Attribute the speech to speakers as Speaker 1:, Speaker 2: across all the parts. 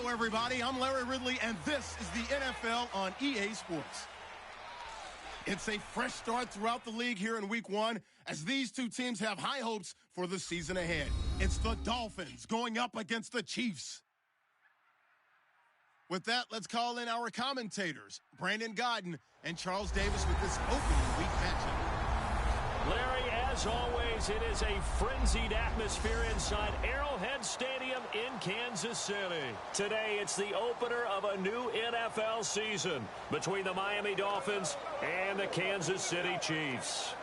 Speaker 1: Hello, everybody. I'm Larry Ridley, and this is the NFL on EA Sports. It's a fresh start throughout the league here in Week 1 as these two teams have high hopes for the season ahead. It's the Dolphins going up against the Chiefs. With that, let's call in our commentators, Brandon Gaudin and Charles Davis, with this opening week matchup.
Speaker 2: Larry, as always, it is a frenzied atmosphere inside Arrowhead Stadium in Kansas City. Today, it's the opener of a new NFL season between the Miami Dolphins and the Kansas City Chiefs.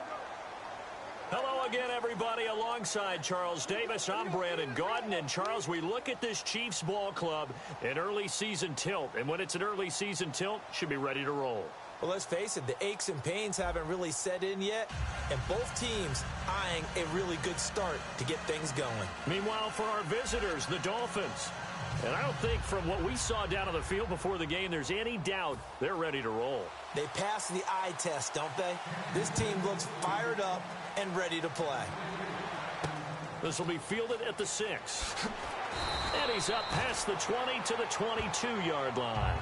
Speaker 2: Hello again, everybody. Alongside Charles Davis, I'm Brandon Gaudin. And Charles, we look at this Chiefs ball club in early season tilt. And when it's an early season tilt, should be ready to roll.
Speaker 3: Well, let's face it, the aches and pains haven't really set in yet, and both teams eyeing a really good start to get things going.
Speaker 2: Meanwhile, for our visitors, the Dolphins. And I don't think from what we saw down on the field before the game, there's any doubt they're ready to roll.
Speaker 3: They passed the eye test, don't they? This team looks fired up and ready to play.
Speaker 2: This will be fielded at the 6. And he's up past the 20 to the 22-yard line.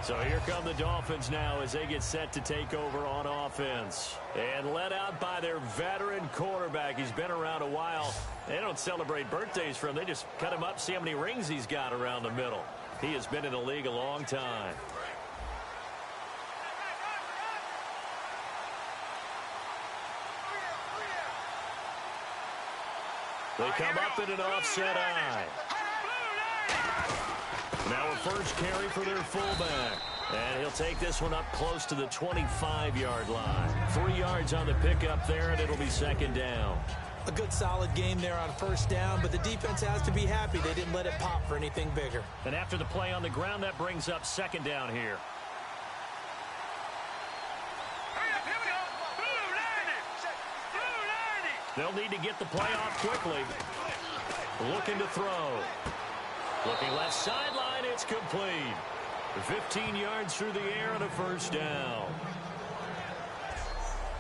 Speaker 2: So here come the Dolphins now as they get set to take over on offense. And led out by their veteran quarterback. He's been around a while. They don't celebrate birthdays for him. They just cut him up, see how many rings he's got around the middle. He has been in the league a long time. They come up in an offset eye. Now a first carry for their fullback. And he'll take this one up close to the 25-yard line. 3 yards on the pickup there, and it'll be second down.
Speaker 3: A good solid game there on first down, but the defense has to be happy they didn't let it pop for anything bigger.
Speaker 2: And after the play on the ground, that brings up second down here. They'll need to get the play off quickly. Looking to throw. Looking left sideline, it's complete. 15 yards through the air and a first down.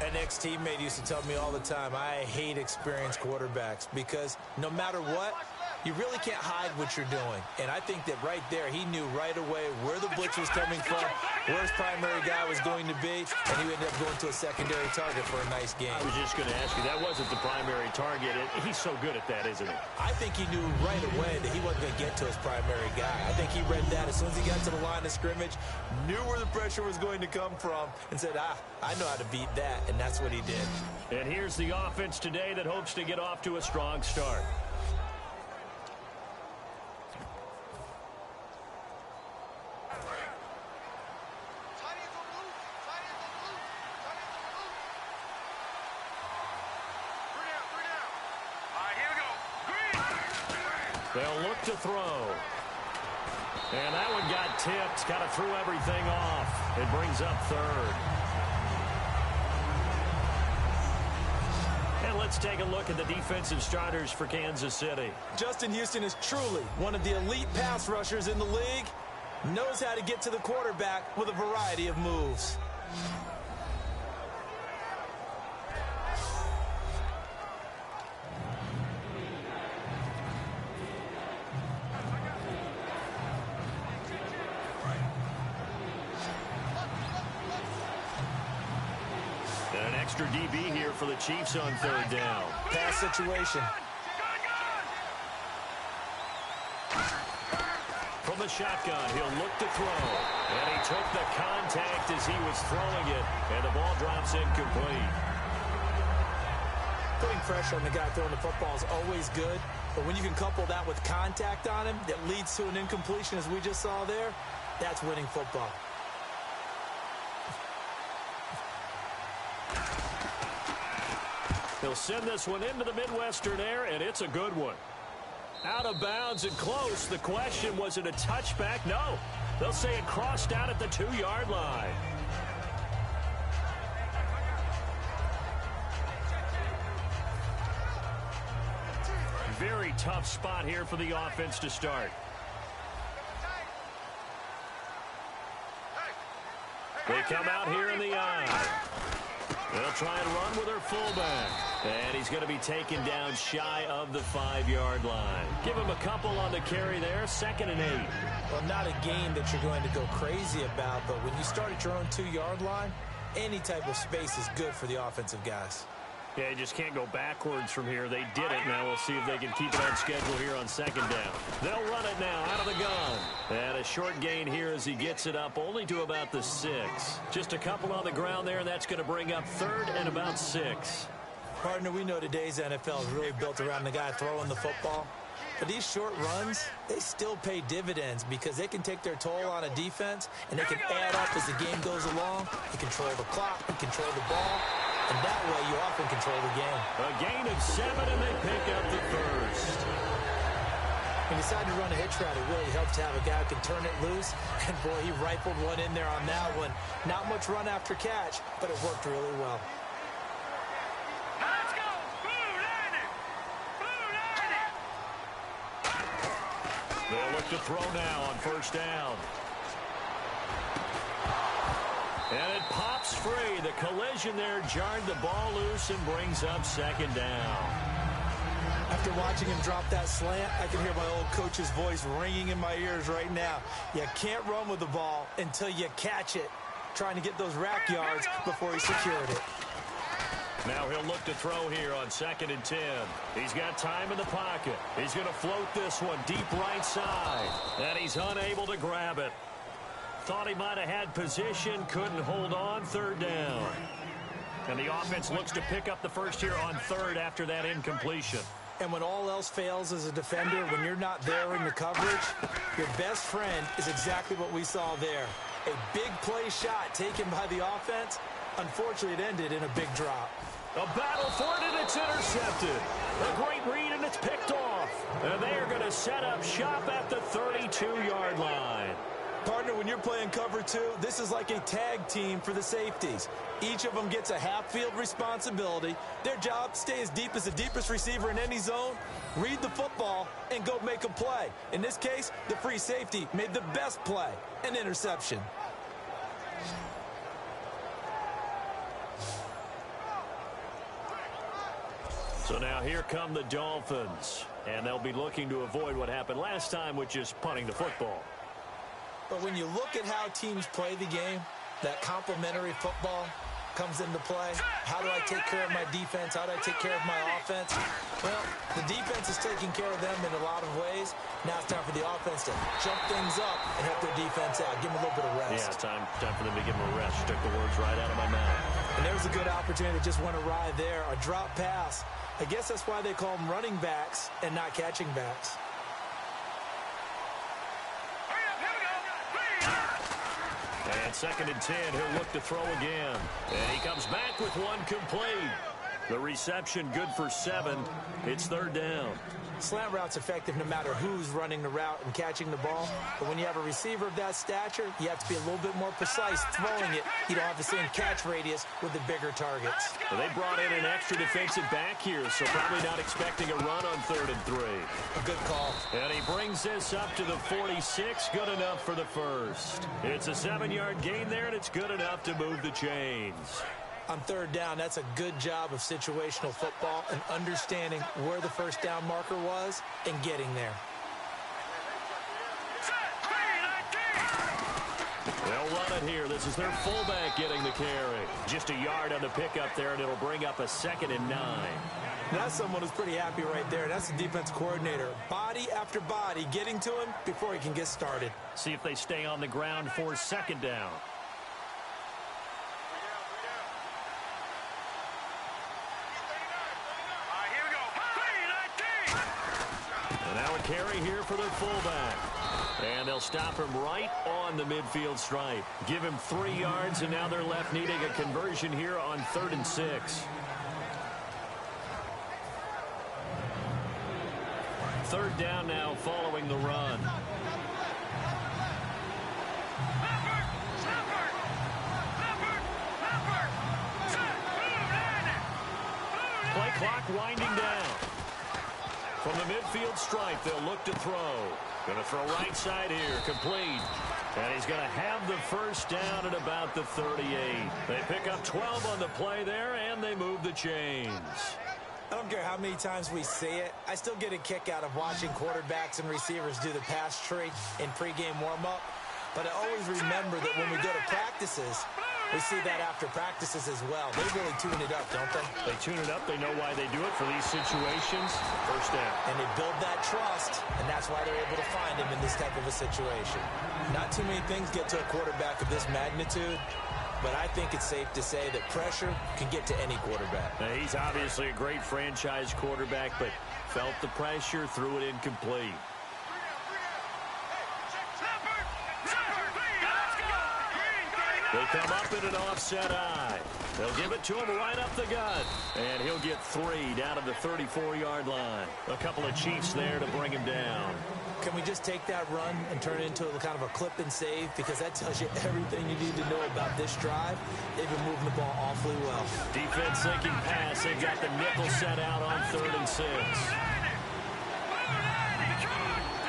Speaker 3: An ex-teammate used to tell me all the time, I hate experienced quarterbacks because no matter what, you really can't hide what you're doing. And I think that right there, he knew right away where the blitz was coming from, where his primary guy was going to be, and he ended up going to a secondary target for a nice game.
Speaker 2: I was just going to ask you, that wasn't the primary target. He's so good at that, isn't he?
Speaker 3: I think he knew right away that he wasn't going to get to his primary guy. I think he read that as soon as he got to the line of scrimmage, knew where the pressure was going to come from, and said, I know how to beat that, and that's what he did.
Speaker 2: And here's the offense today that hopes to get off to a strong start. They'll look to throw. And that one got tipped. Kind of threw everything off. It brings up third. And let's take a look at the defensive starters for Kansas City.
Speaker 3: Justin Houston is truly one of the elite pass rushers in the league. Knows how to get to the quarterback with a variety of moves.
Speaker 2: And an extra DB here for the Chiefs on third down.
Speaker 3: Pass situation.
Speaker 2: From the shotgun, he'll look to throw. And he took the contact as he was throwing it. And the ball drops incomplete.
Speaker 3: Putting pressure on the guy throwing the football is always good. But when you can couple that with contact on him that leads to an incompletion, as we just saw there, that's winning football.
Speaker 2: He'll send this one into the Midwestern air, and it's a good one. Out of bounds and close. The question, was it a touchback? No. They'll say it crossed out at the 2-yard line. Very tough spot here for the offense to start. They come out here in the eye. They'll try and run with their fullback. And he's going to be taken down shy of the 5-yard line. Give him a couple on the carry there, 2nd and 8.
Speaker 3: Well, not a game that you're going to go crazy about, but when you start at your own 2-yard line, any type of space is good for the offensive guys.
Speaker 2: Yeah, you just can't go backwards from here. They did it. Now we'll see if they can keep it on schedule here on 2nd down. They'll run it now out of the gun. And a short gain here as he gets it up only to about the 6. Just a couple on the ground there, and that's going to bring up 3rd and about 6.
Speaker 3: Partner, we know today's NFL is really built around the guy throwing the football. But these short runs, they still pay dividends because they can take their toll on a defense, and they can add up as the game goes along. You control the clock, you control the ball, and that way you often control the game.
Speaker 2: A gain of 7, and they pick up the first.
Speaker 3: When you decide to run a hitch route, it really helps to have a guy who can turn it loose. And, boy, he rifled one in there on that one. Not much run after catch, but it worked really well.
Speaker 4: Let's go! Blue Lightning! Blue Lightning!
Speaker 2: They'll look to throw now on 1st down. And it pops free. The collision there jarred the ball loose and brings up 2nd down.
Speaker 3: After watching him drop that slant, I can hear my old coach's voice ringing in my ears right now. You can't run with the ball until you catch it. Trying to get those rack yards before he secured it.
Speaker 2: Now he'll look to throw here on 2nd and 10. He's got time in the pocket. He's going to float this one deep right side. And he's unable to grab it. Thought he might have had position, couldn't hold on, 3rd down. And the offense looks to pick up the first here on 3rd after that incompletion.
Speaker 3: And when all else fails as a defender, when you're not there in the coverage, your best friend is exactly what we saw there. A big play shot taken by the offense. Unfortunately, it ended in a big drop.
Speaker 2: A battle for it, and it's intercepted. A great read, and it's picked off. And they are going to set up shop at the 32-yard line.
Speaker 3: Partner, when you're playing cover 2, this is like a tag team for the safeties. Each of them gets a half-field responsibility. Their job, stay as deep as the deepest receiver in any zone, read the football, and go make a play. In this case, the free safety made the best play, an interception.
Speaker 2: So now here come the Dolphins, and they'll be looking to avoid what happened last time, which is punting the football.
Speaker 3: But when you look at how teams play the game, that complementary football comes into play. How do I take care of my defense? How do I take care of my offense? Well, the defense is taking care of them in a lot of ways. Now it's time for the offense to jump things up and help their defense out. Give them a little bit of rest.
Speaker 2: Yeah, time for them to give them a rest. You took the words right out of my mouth.
Speaker 3: And there's a good opportunity that just went awry there. A drop pass. I guess that's why they call them running backs and not catching backs.
Speaker 2: And 2nd and 10, he'll look to throw again. And he comes back with one complete. The reception good for 7. It's 3rd down.
Speaker 3: Slant route's effective no matter who's running the route and catching the ball. But when you have a receiver of that stature, you have to be a little bit more precise throwing it. You don't have the same catch radius with the bigger targets.
Speaker 2: Well, they brought in an extra defensive back here, so probably not expecting a run on 3rd and 3.
Speaker 3: A good call.
Speaker 2: And he brings this up to the 46. Good enough for the first. It's a 7-yard gain there, and it's good enough to move the chains.
Speaker 3: On 3rd down, that's a good job of situational football and understanding where the first down marker was and getting there.
Speaker 2: They'll run it here. This is their fullback getting the carry. Just a yard on the pickup there, and it'll bring up a 2nd and 9.
Speaker 3: That's someone who's pretty happy right there. That's the defense coordinator. Body after body getting to him before he can get started.
Speaker 2: See if they stay on the ground for 2nd down. Carry here for their fullback. And they'll stop him right on the midfield stripe. Give him 3 yards, and now they're left needing a conversion here on 3rd and 6. 3rd down now following the run. Play clock winding down. From the midfield stripe, they'll look to throw. Going to throw right side here, complete. And he's going to have the first down at about the 38. They pick up 12 on the play there, and they move the chains.
Speaker 3: I don't care how many times we see it. I still get a kick out of watching quarterbacks and receivers do the pass tree in pregame warm-up. But I always remember that when we go to practices, we see that after practices as well. They really tune it up, don't they?
Speaker 2: They tune it up. They know why they do it for these situations. First down.
Speaker 3: And they build that trust, and that's why they're able to find him in this type of a situation. Not too many things get to a quarterback of this magnitude, but I think it's safe to say that pressure can get to any quarterback.
Speaker 2: Now, he's obviously a great franchise quarterback, but felt the pressure, threw it incomplete. They come up in an offset eye. They'll give it to him right up the gut. And he'll get 3 down to the 34-yard line. A couple of Chiefs there to bring him down.
Speaker 3: Can we just take that run and turn it into a kind of a clip and save? Because that tells you everything you need to know about this drive. They've been moving the ball awfully well.
Speaker 2: Defense thinking pass. They've got the nickel set out on 3rd and 6.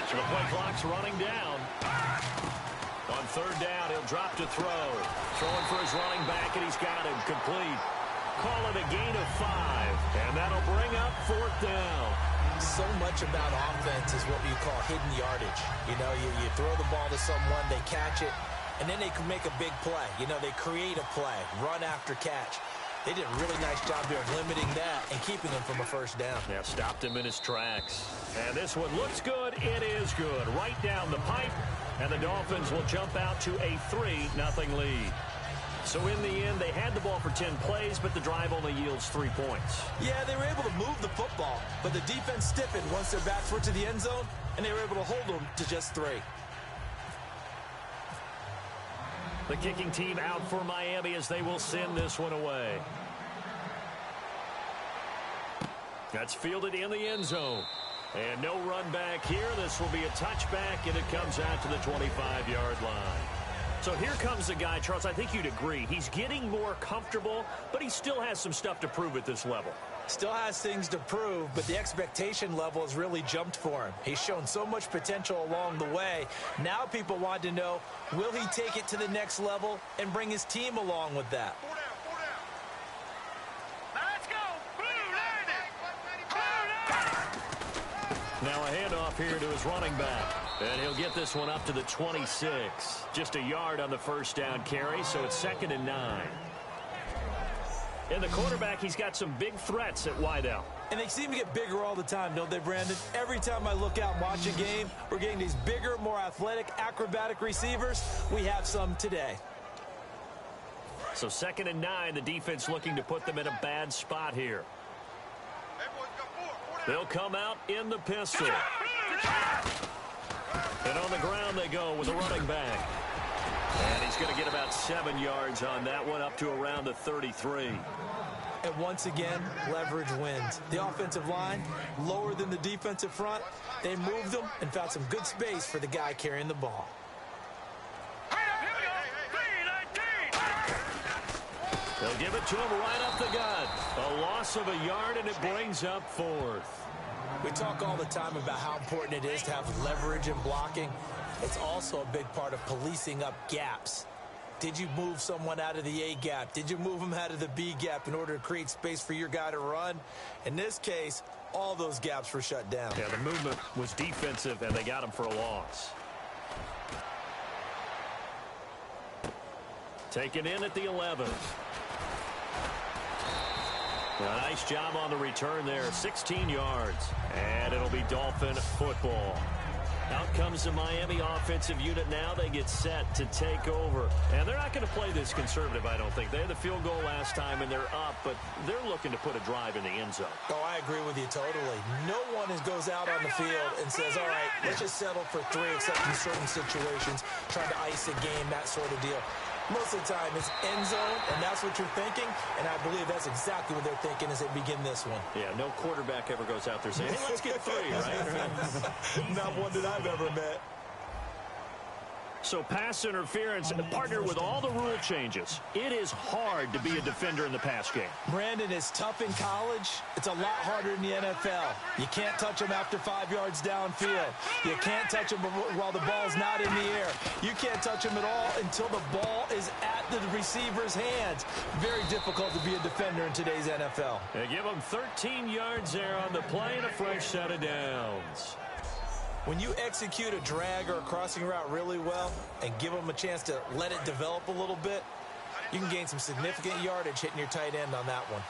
Speaker 2: So the play clock's running down. On 3rd down, he'll drop to throw. Throwing for his running back, and he's got him complete. Call it a gain of 5, and that'll bring up 4th down.
Speaker 3: So much about offense is what you call hidden yardage. You know, you throw the ball to someone, they catch it, and then they can make a big play. You know, they create a play, run after catch. They did a really nice job there of limiting that and keeping him from a 1st down.
Speaker 2: Yeah, stopped him in his tracks. And this one looks good. It is good. Right down the pipe. And the Dolphins will jump out to a 3-0 lead. So in the end, they had the ball for 10 plays, but the drive only yields 3 points.
Speaker 3: Yeah, they were able to move the football, but the defense stiffened once their backs were to the end zone, and they were able to hold them to just 3.
Speaker 2: The kicking team out for Miami as they will send this one away. That's fielded in the end zone. And no run back here. This will be a touchback, and it comes out to the 25-yard line. So here comes the guy, Charles, I think you'd agree. He's getting more comfortable, but he still has some stuff to prove at this level.
Speaker 3: Still has things to prove, but the expectation level has really jumped for him. He's shown so much potential along the way. Now people want to know, will he take it to the next level and bring his team along with that?
Speaker 2: Now a handoff here to his running back. And he'll get this one up to the 26. Just a yard on the 1st down carry, so it's 2nd and 9. And the quarterback, he's got some big threats at wideout.
Speaker 3: And they seem to get bigger all the time, don't they, Brandon? Every time I look out and watch a game, we're getting these bigger, more athletic, acrobatic receivers. We have some today.
Speaker 2: So 2nd and 9, the defense looking to put them in a bad spot here. They'll come out in the pistol. And on the ground they go with a running back. And he's going to get about 7 yards on that one, up to around the 33.
Speaker 3: And once again, leverage wins. The offensive line, lower than the defensive front. They moved them and found some good space for the guy carrying the ball.
Speaker 2: They'll give it to him right up the gut. A loss of a yard, and it brings up 4th.
Speaker 3: We talk all the time about how important it is to have leverage in blocking. It's also a big part of policing up gaps. Did you move someone out of the A gap? Did you move them out of the B gap in order to create space for your guy to run? In this case, all those gaps were shut down.
Speaker 2: Yeah, the movement was defensive, and they got him for a loss. Taken in at the 11. A nice job on the return there, 16 yards. And it'll be Dolphin football. Out comes the Miami offensive unit now. They get set to take over. And they're not going to play this conservative, I don't think. They had the field goal last time, and they're up, but they're looking to put a drive in the end zone.
Speaker 3: Oh, I agree with you totally. No one goes out on the field and says, all right, let's just settle for 3, except in certain situations, trying to ice a game, that sort of deal. Most of the time, it's end zone, and that's what you're thinking, and I believe that's exactly what they're thinking as they begin this one.
Speaker 2: Yeah, no quarterback ever goes out there saying, hey, let's get 3, right?
Speaker 3: Not one that I've ever met.
Speaker 2: So pass interference, partnered with all the rule changes, it is hard to be a defender in the pass game.
Speaker 3: Brandon, is tough in college. It's a lot harder in the NFL. You can't touch them after 5 yards downfield. You can't touch them while the ball's not in the air. You can't touch them at all until the ball is at the receiver's hands. Very difficult to be a defender in today's NFL.
Speaker 2: They give them 13 yards there on the play and a fresh set of downs.
Speaker 3: When you execute a drag or a crossing route really well and give them a chance to let it develop a little bit, you can gain some significant yardage hitting your tight end on that one.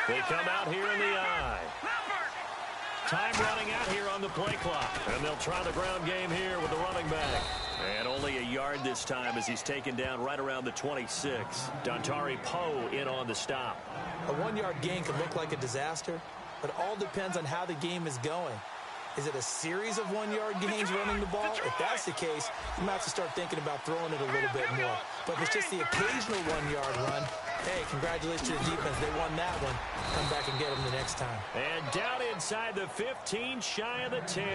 Speaker 2: They come out here in the eye. Time running out here on the play clock. And they'll try the ground game here with the running back. And only a yard this time as he's taken down right around the 26. Dontari Poe in on the stop.
Speaker 3: A 1-yard gain can look like a disaster, but it all depends on how the game is going. Is it a series of 1-yard gains running the ball? If that's the case, you might have to start thinking about throwing it a little bit more. But if it's just the occasional 1-yard run, hey, congratulations to the defense. They won that one. Come back and get them the next time.
Speaker 2: And down inside the 15, shy of the 10.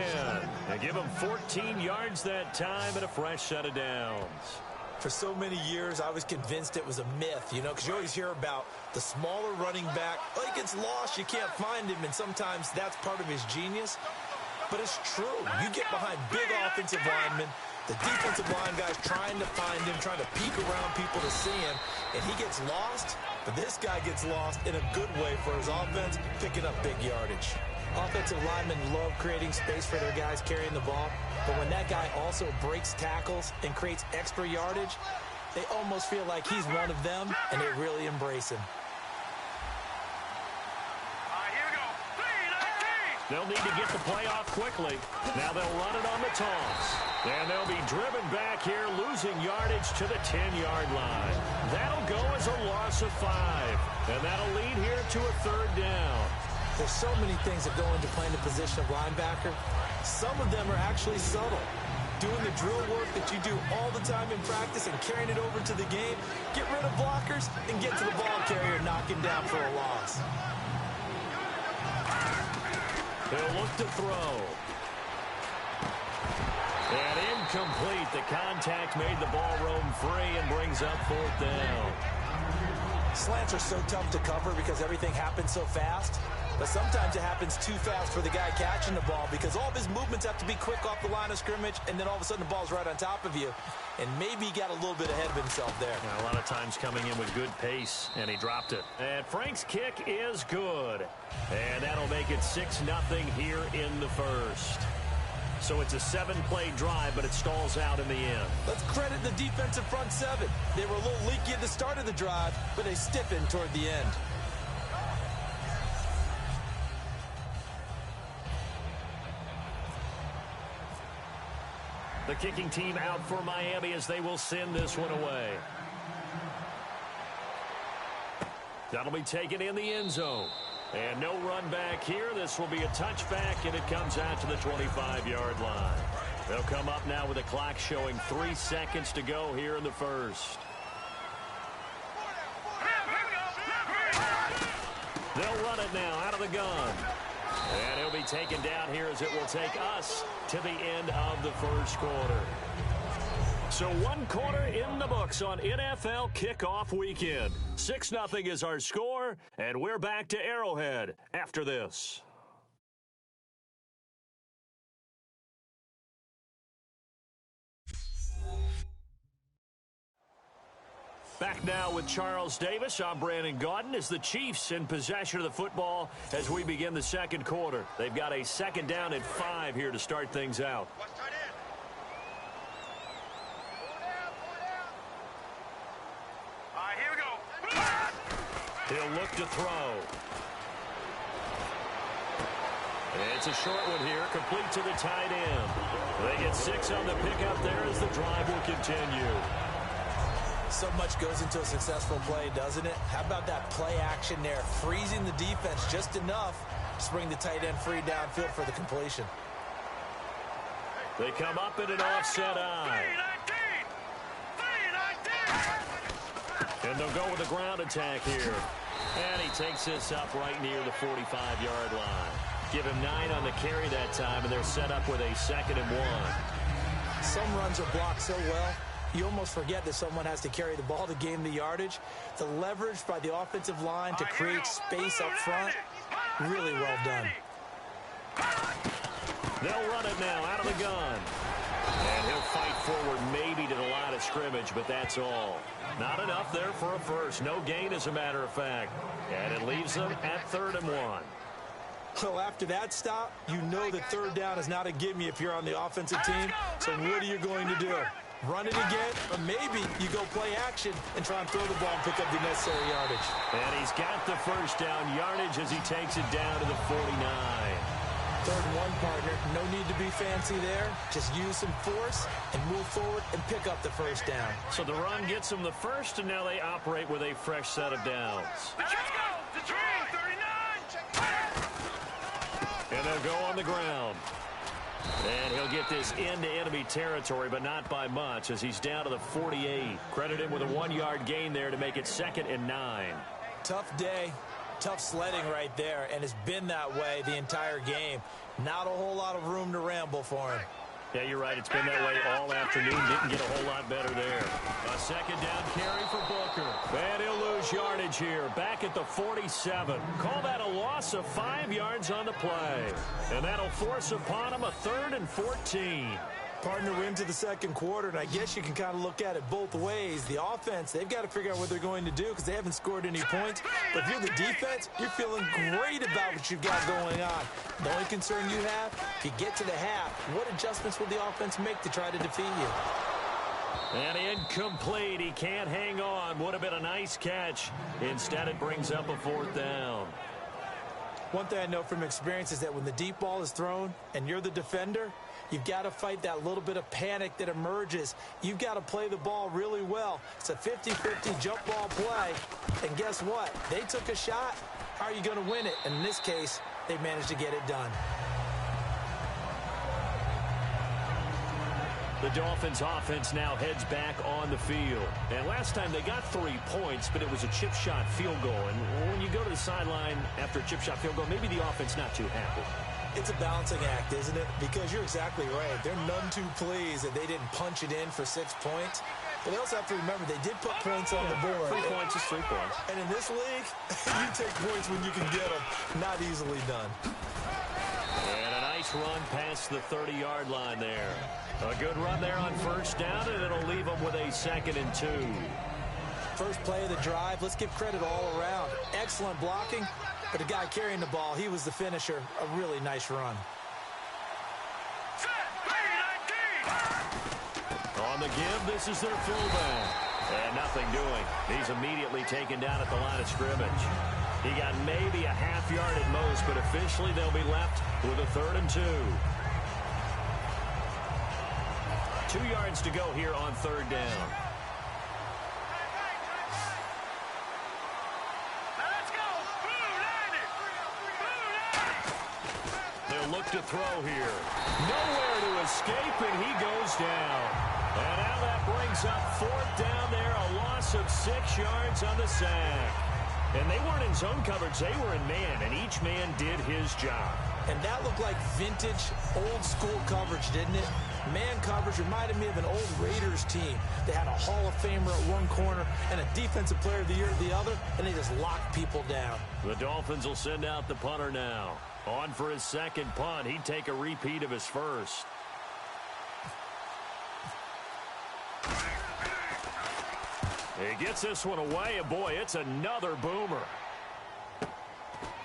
Speaker 2: They give them 14 yards that time and a fresh set of downs.
Speaker 3: For so many years, I was convinced it was a myth, because you always hear about the smaller running back. Oh, he gets lost, you can't find him, and sometimes that's part of his genius. But it's true. You get behind big offensive linemen, the defensive line guy's trying to find him, trying to peek around people to see him, and he gets lost. But this guy gets lost in a good way for his offense, picking up big yardage. Offensive linemen love creating space for their guys carrying the ball, but when that guy also breaks tackles and creates extra yardage, they almost feel like he's one of them, and they really embrace him.
Speaker 2: They'll need to get the play off quickly. Now they'll run it on the toss. And they'll be driven back here, losing yardage to the 10-yard line. That'll go as a loss of 5. And that'll lead here to a 3rd down.
Speaker 3: There's so many things that go into playing the position of linebacker. Some of them are actually subtle. Doing the drill work that you do all the time in practice and carrying it over to the game. Get rid of blockers and get to the ball carrier and knock him down for a loss.
Speaker 2: He'll look to throw. And incomplete. The contact made the ball roam free and brings up 4th down.
Speaker 3: Slants are so tough to cover because everything happens so fast. But sometimes it happens too fast for the guy catching the ball because all of his movements have to be quick off the line of scrimmage, and then all of a sudden the ball's right on top of you. And maybe he got a little bit ahead of himself there.
Speaker 2: A lot of times coming in with good pace, and he dropped it. And Frank's kick is good. And that'll make it 6-0 here in the first. So it's a 7-play drive, but it stalls out in the end.
Speaker 3: Let's credit the defensive front 7. They were a little leaky at the start of the drive, but they stiffened toward the end.
Speaker 2: The kicking team out for Miami as they will send this one away. That'll be taken in the end zone. And no run back here. This will be a touchback, and it comes out to the 25-yard line. They'll come up now with a clock showing 3 seconds to go here in the first. They'll run it now out of the gun. And he'll be taken down here as it will take us to the end of the first quarter. So 1 quarter in the books on NFL Kickoff Weekend. 6-0 is our score, and we're back to Arrowhead after this. Back now with Charles Davis. I'm Brandon Gaudin as the Chiefs in possession of the football as we begin the second quarter. They've got a 2nd down and 5 here to start things out.
Speaker 4: Here we go.
Speaker 2: He'll look to throw. It's a short one here, complete to the tight end. They get 6 on the pickup there as the drive will continue.
Speaker 3: So much goes into a successful play, doesn't it? How about that play action there, freezing the defense just enough to bring the tight end free downfield for the completion.
Speaker 2: They come up in an offset eye. And they'll go with a ground attack here. And he takes this up right near the 45-yard line. Give him 9 on the carry that time, and they're set up with a 2nd and 1.
Speaker 3: Some runs are blocked so well, you almost forget that someone has to carry the ball to gain the yardage. The leverage by the offensive line to create space up front, really well done.
Speaker 2: They'll run it now out of the gun. And he'll fight forward maybe to the line of scrimmage, but that's all. Not enough there for a first. No gain, as a matter of fact. And it leaves them at 3rd and 1.
Speaker 3: Well, after that stop, you know that 3rd down is not a gimme if you're on the offensive team. So what are you going to do? Run it again, or maybe you go play action and try and throw the ball and pick up the necessary yardage.
Speaker 2: And he's got the first down yardage as he takes it down to the 49.
Speaker 3: 3rd and 1, partner. No need to be fancy there. Just use some force and move forward and pick up the first down.
Speaker 2: So the run gets them the first, and now they operate with a fresh set of downs.
Speaker 4: Let's go. The 39.
Speaker 2: And they'll go on the ground. And he'll get this into enemy territory, but not by much, as he's down to the 48. Credit him with a 1-yard gain there to make it 2nd and 9.
Speaker 3: Tough day, tough sledding right there, and it's been that way the entire game. Not a whole lot of room to ramble for him.
Speaker 2: Yeah, you're right. It's been that way all afternoon. Didn't get a whole lot better there. A 2nd down carry for Booker. And he'll lose yardage here. Back at the 47. Call that a loss of 5 yards on the play. And that'll force upon him a 3rd and 14.
Speaker 3: Partner, we're into the 2nd quarter, and I guess you can kind of look at it both ways. The offense, they've got to figure out what they're going to do because they haven't scored any points. But if you're the defense, you're feeling great about what you've got going on. The only concern you have, if you get to the half, what adjustments will the offense make to try to defeat you?
Speaker 2: And incomplete. He can't hang on. Would have been a nice catch. Instead, it brings up a 4th down.
Speaker 3: One thing I know from experience is that when the deep ball is thrown and you're the defender, you've got to fight that little bit of panic that emerges. You've got to play the ball really well. It's a 50-50 jump ball play. And guess what? They took a shot. How are you going to win it? And in this case, they managed to get it done.
Speaker 2: The Dolphins offense now heads back on the field. And last time they got 3 points, but it was a chip shot field goal. And when you go to the sideline after a chip shot field goal, maybe the offense not too happy.
Speaker 3: It's a balancing act, isn't it? Because you're exactly right. They're none too pleased that they didn't punch it in for 6 points. But they also have to remember they did put points on the board.
Speaker 2: 3 points is 3 points.
Speaker 3: And in this league, you take points when you can get them. Not easily done.
Speaker 2: And a nice run past the 30-yard line there. A good run there on 1st down, and it'll leave them with a 2nd and 2.
Speaker 3: First play of the drive, let's give credit all around. Excellent blocking, but the guy carrying the ball, he was the finisher. A really nice run.
Speaker 2: On the give, this is their fullback. And nothing doing. He's immediately taken down at the line of scrimmage. He got maybe a half yard at most, but officially they'll be left with a 3rd and 2. 2 yards to go here on 3rd down.
Speaker 4: Let's go.
Speaker 2: They'll look to throw here. Nowhere to escape, and he goes down. And now that brings up 4th down there, a loss of 6 yards on the sack. And they weren't in zone coverage, they were in man, and each man did his job.
Speaker 3: And that looked like vintage, old-school coverage, didn't it? Man coverage reminded me of an old Raiders team. They had a Hall of Famer at one corner and a Defensive Player of the Year at the other, and they just locked people down.
Speaker 2: The Dolphins will send out the punter now. On for his 2nd punt. He'd take a repeat of his first. He gets this one away, and boy, it's another boomer.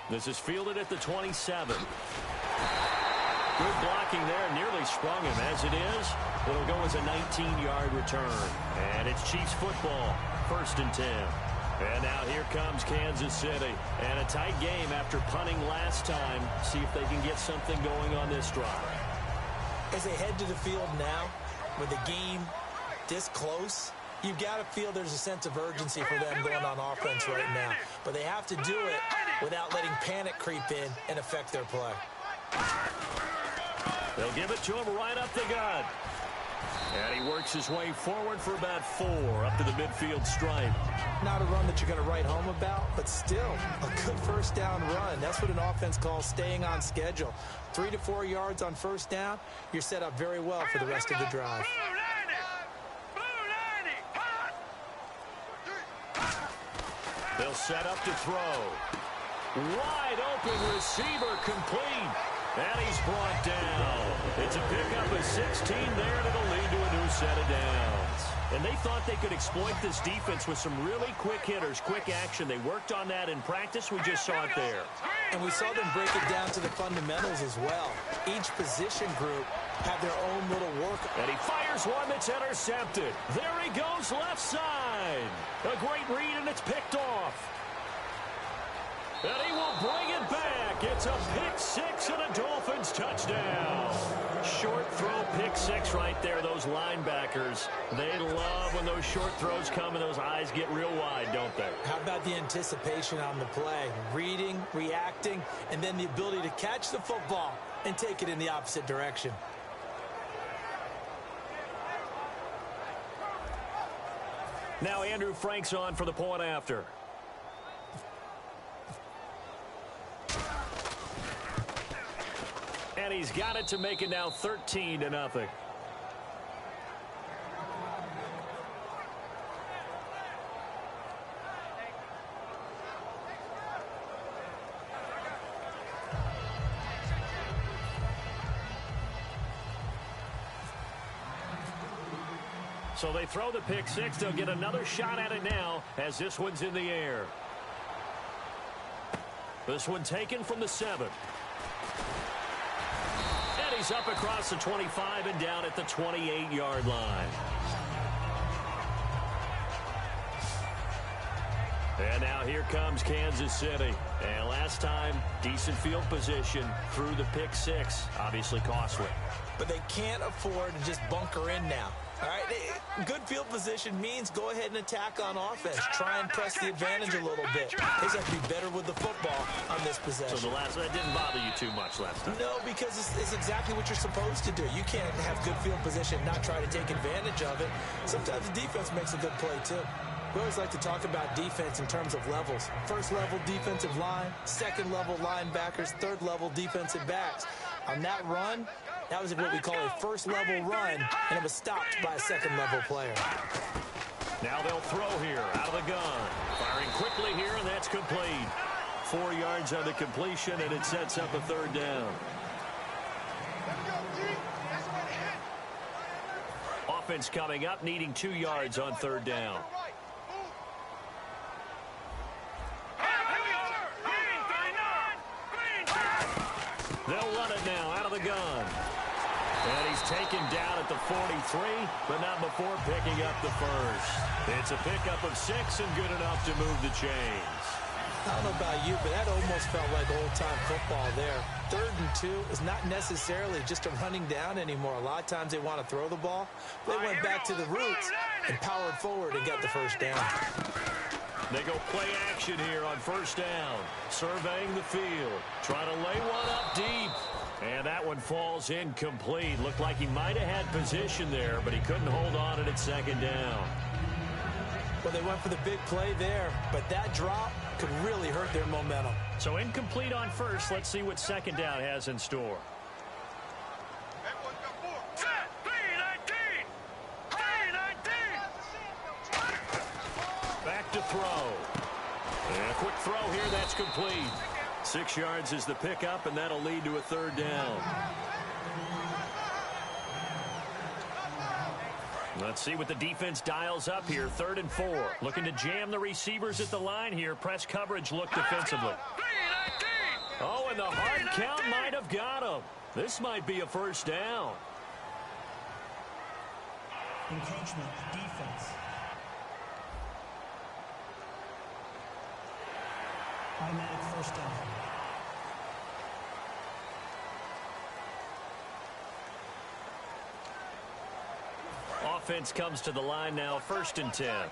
Speaker 2: This is fielded at the 27. Good blocking there, nearly sprung him. As it is, it'll go as a 19-yard return. And it's Chiefs football, 1st and 10. And now here comes Kansas City. And a tight game after punting last time. See if they can get something going on this drive.
Speaker 3: As they head to the field now, with the game this close, you've got to feel there's a sense of urgency for them going on offense right now. But they have to do it without letting panic creep in and affect their play.
Speaker 2: They'll give it to him right up the gut. And he works his way forward for about 4 up to the midfield stripe.
Speaker 3: Not a run that you're going to write home about, but still a good first down run. That's what an offense calls staying on schedule. 3 to 4 yards on first down, you're set up very well for the rest of the drive.
Speaker 2: They'll set up to throw. Wide open receiver complete. And he's brought down. It's a pickup of 16 there, and it'll lead to a new set of downs. And they thought they could exploit this defense with some really quick hitters, quick action. They worked on that in practice. We just saw it there.
Speaker 3: And we saw them break it down to the fundamentals as well. Each position group had their own little work.
Speaker 2: And he fires one that's intercepted. There he goes left side. A great read, and it's picked off. And he will bring it back. It's a pick six and a Dolphins touchdown. Short throw pick six right there. Those linebackers, they love when those short throws come and those eyes get real wide, don't they?
Speaker 3: How about the anticipation on the play? Reading, reacting, and then the ability to catch the football and take it in the opposite direction.
Speaker 2: Now Andrew Frank's on for the point after. And he's got it to make it now 13-0. So they throw the pick six. They'll get another shot at it now as this one's in the air. This one taken from the 7. He's up across the 25 and down at the 28-yard line. And now here comes Kansas City. And last time, decent field position through the pick six. Obviously costly.
Speaker 3: But they can't afford to just bunker in now. All right, good field position means go ahead and attack on offense. Try and press the advantage a little bit. They just have to be better with the football on this possession.
Speaker 2: So that didn't bother you too much last time?
Speaker 3: No, because it's exactly what you're supposed to do. You can't have good field position, not try to take advantage of it. Sometimes the defense makes a good play, too. We always like to talk about defense in terms of levels. First level defensive line, second level linebackers, third level defensive backs. On that run, that was what we call a first-level run, and it was stopped by a second-level player.
Speaker 2: Now they'll throw here out of the gun. Firing quickly here, and that's complete. 4 yards on the completion, and it sets up a third down. Offense coming up, needing 2 yards on third down. They'll run it now out of the gun. And he's taken down at the 43, but not before picking up the first. It's a pickup of 6 and good enough to move the chains.
Speaker 3: I don't know about you, but that almost felt like old-time football there. 3rd and 2 is not necessarily just a running down anymore. A lot of times they want to throw the ball. They went back to the roots and powered forward and got the first down.
Speaker 2: They go play action here on first down. Surveying the field. Trying to lay one up deep. And that one falls incomplete. Looked like he might have had position there, but he couldn't hold on at second down.
Speaker 3: Well, they went for the big play there, but that drop could really hurt their momentum.
Speaker 2: So incomplete on first. Let's see what second down has in store. Back to throw. And a quick throw here. That's complete. 6 yards is the pickup, and that'll lead to a third down. Let's see what the defense dials up here. 3rd and 4. Looking to jam the receivers at the line here. Press coverage look defensively. Oh, and the hard count might have got him. This might be a first down.
Speaker 5: Encroachment, defense. Automatic first down.
Speaker 2: Offense comes to the line now, 1st and 10.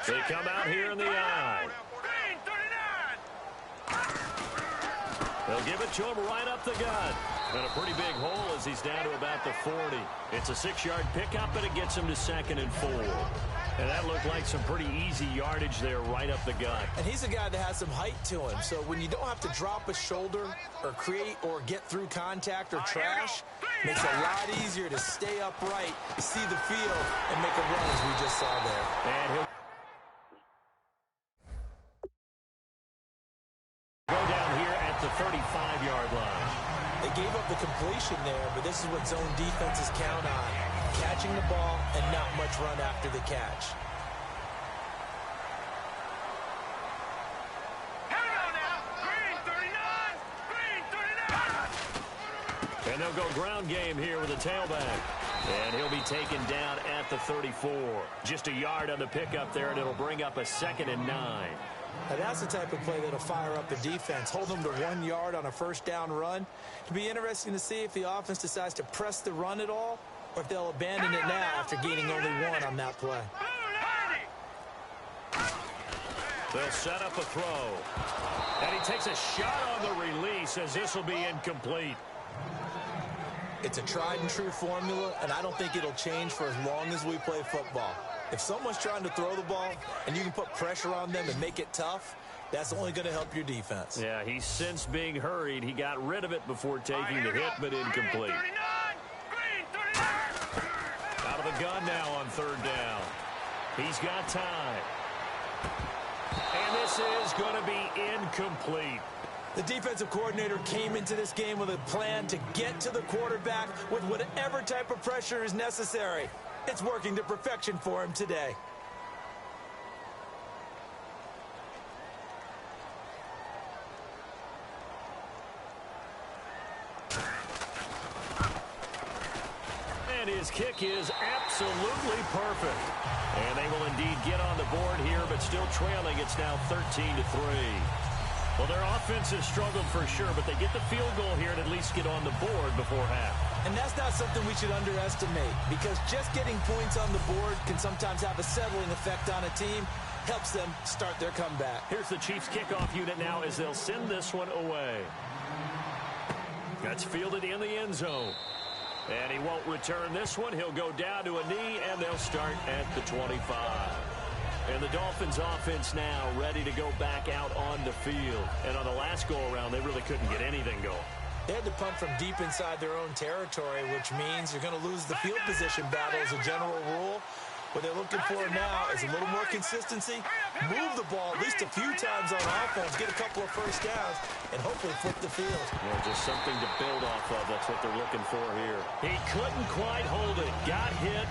Speaker 2: They come out here in the eye. They'll give it to him right up the gut. And a pretty big hole as he's down to about the 40. It's a 6-yard pickup, and it gets him to 2nd and 4. And that looked like some pretty easy yardage there right up the gut.
Speaker 3: And he's a guy that has some height to him. So when you don't have to drop a shoulder or create or get through contact or trash, makes it a lot easier to stay upright, see the field, and make a run as we just saw there.
Speaker 2: And he'll go down here at the 35-yard line.
Speaker 3: They gave up the completion there, but this is what zone defenses count on. Catching the ball and not much run after the catch.
Speaker 4: Here we go now. Green 39. Green 39.
Speaker 2: And they'll go ground game here with a tailback. And he'll be taken down at the 34. Just a yard on the pickup there, and it'll bring up a 2nd and 9.
Speaker 3: Now that's the type of play that'll fire up the defense. Hold them to 1 yard on a first-down run. It'll be interesting to see if the offense decides to press the run at all, or if they'll abandon it now after gaining only 1 on that play.
Speaker 2: They'll set up a throw. And he takes a shot on the release as this will be incomplete.
Speaker 3: It's a tried-and-true formula, and I don't think it'll change for as long as we play football. If someone's trying to throw the ball and you can put pressure on them and make it tough, that's only going to help your defense.
Speaker 2: Yeah, he's since being hurried. He got rid of it before taking the hit, but incomplete. Out of the gun now on 3rd down. He's got time. And this is going to be incomplete.
Speaker 3: The defensive coordinator came into this game with a plan to get to the quarterback with whatever type of pressure is necessary. It's working to perfection for him today.
Speaker 2: And his kick is absolutely perfect. And they will indeed get on the board here, but still trailing. It's now 13-3. Well, their offense has struggled for sure, but they get the field goal here and at least get on the board before half.
Speaker 3: And that's not something we should underestimate, because just getting points on the board can sometimes have a settling effect on a team. Helps them start their comeback.
Speaker 2: Here's the Chiefs kickoff unit now as they'll send this one away. That's fielded in the end zone. And he won't return this one. He'll go down to a knee, and they'll start at the 25. And the Dolphins offense now ready to go back out on the field. And on the last go-around, they really couldn't get anything going.
Speaker 3: They had to punt from deep inside their own territory, which means you're going to lose the field position battle as a general rule. What they're looking for now is a little more consistency, move the ball at least a few times on offense, get a couple of first downs, and hopefully flip the field.
Speaker 2: Yeah, just something to build off of. That's what they're looking for here. He couldn't quite hold it. Got hit.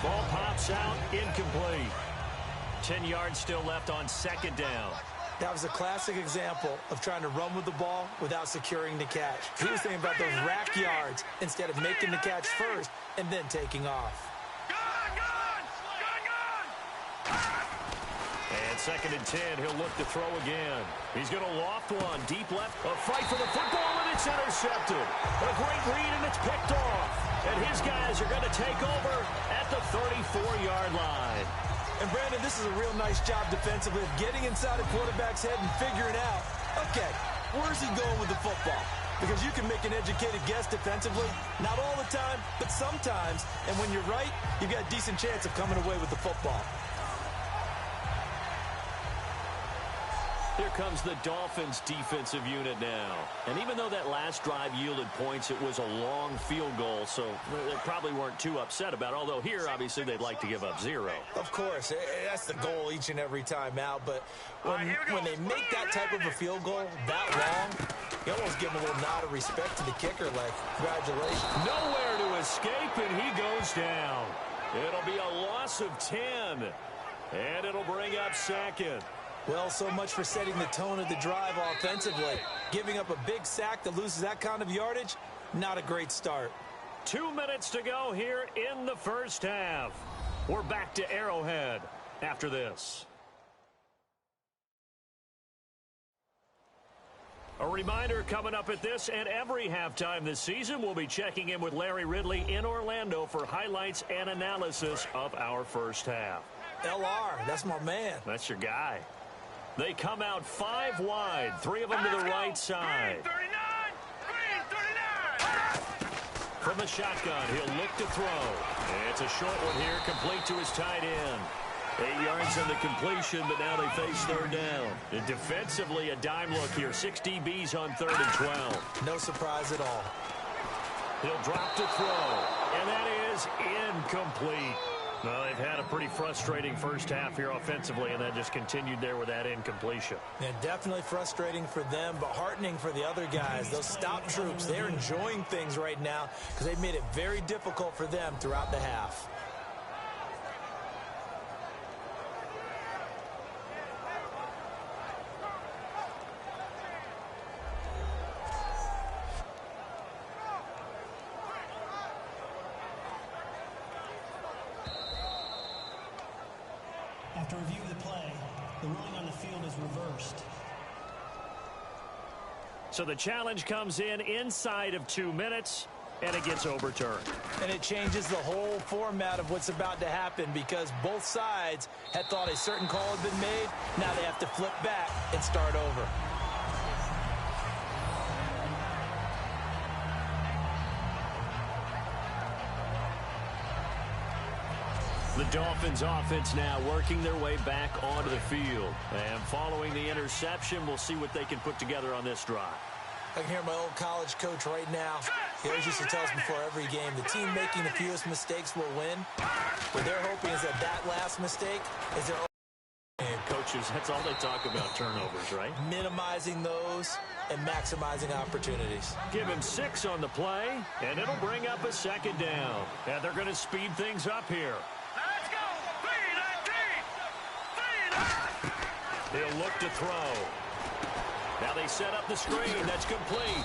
Speaker 2: Ball pops out. Incomplete. 10 yards still left on 2nd down.
Speaker 3: That was a classic example of trying to run with the ball without securing the catch. He was thinking about those rack yards instead of making the catch first and then taking off.
Speaker 2: And 2nd and 10, he'll look to throw again. He's going to loft one, deep left. A fight for the football, and it's intercepted. A great read, and it's picked off. And his guys are going to take over at the 34-yard line.
Speaker 3: And, Brandon, this is a real nice job defensively of getting inside a quarterback's head and figuring out, okay, where's he going with the football? Because you can make an educated guess defensively, not all the time, but sometimes. And when you're right, you've got a decent chance of coming away with the football.
Speaker 2: Here comes the Dolphins defensive unit now. And even though that last drive yielded points, it was a long field goal, so they probably weren't too upset about it. Although here, obviously, they'd like to give up 0.
Speaker 3: Of course, that's the goal each and every time out. But when they make that type of a field goal that long, you almost give them a little nod of respect to the kicker, like, congratulations.
Speaker 2: Nowhere to escape, and he goes down. It'll be a loss of 10, and it'll bring up 2nd.
Speaker 3: Well, so much for setting the tone of the drive offensively. Giving up a big sack that loses that kind of yardage, not a great start.
Speaker 2: 2 minutes to go here in the first half. We're back to Arrowhead after this. A reminder coming up at this and every halftime this season, we'll be checking in with Larry Ridley in Orlando for highlights and analysis of our first half.
Speaker 3: LR, that's my man.
Speaker 2: That's your guy. They come out 5 wide, 3 of them to the right side. From the shotgun, he'll look to throw. It's a short one here, complete to his tight end. 8 yards on the completion, but now they face third down. And defensively, a dime look here. 6 DBs on 3rd and 12.
Speaker 3: No surprise at all.
Speaker 2: He'll drop to throw, and that is incomplete. Well, they've had a pretty frustrating first half here offensively, and that just continued there with that incompletion.
Speaker 3: Yeah, definitely frustrating for them, but heartening for the other guys. Those stop troops, they're enjoying things right now because they've made it very difficult for them throughout the half.
Speaker 5: After review of the play, the ruling on the field is reversed.
Speaker 2: So the challenge comes in inside of 2 minutes, and it gets overturned.
Speaker 3: And it changes the whole format of what's about to happen because both sides had thought a certain call had been made. Now they have to flip back and start over.
Speaker 2: The Dolphins offense now working their way back onto the field. And following the interception, we'll see what they can put together on this drive.
Speaker 3: I can hear my old college coach right now. He always used to tell us before every game, the team making the fewest mistakes will win. What they're hoping is that last mistake is their own.
Speaker 2: And coaches, that's all they talk about, turnovers, right?
Speaker 3: Minimizing those and maximizing opportunities.
Speaker 2: Give him 6 on the play, and it'll bring up a 2nd down. And they're going to speed things up here.
Speaker 4: Let's go! 3-19!
Speaker 2: He'll look to throw. Now they set up the screen. That's complete.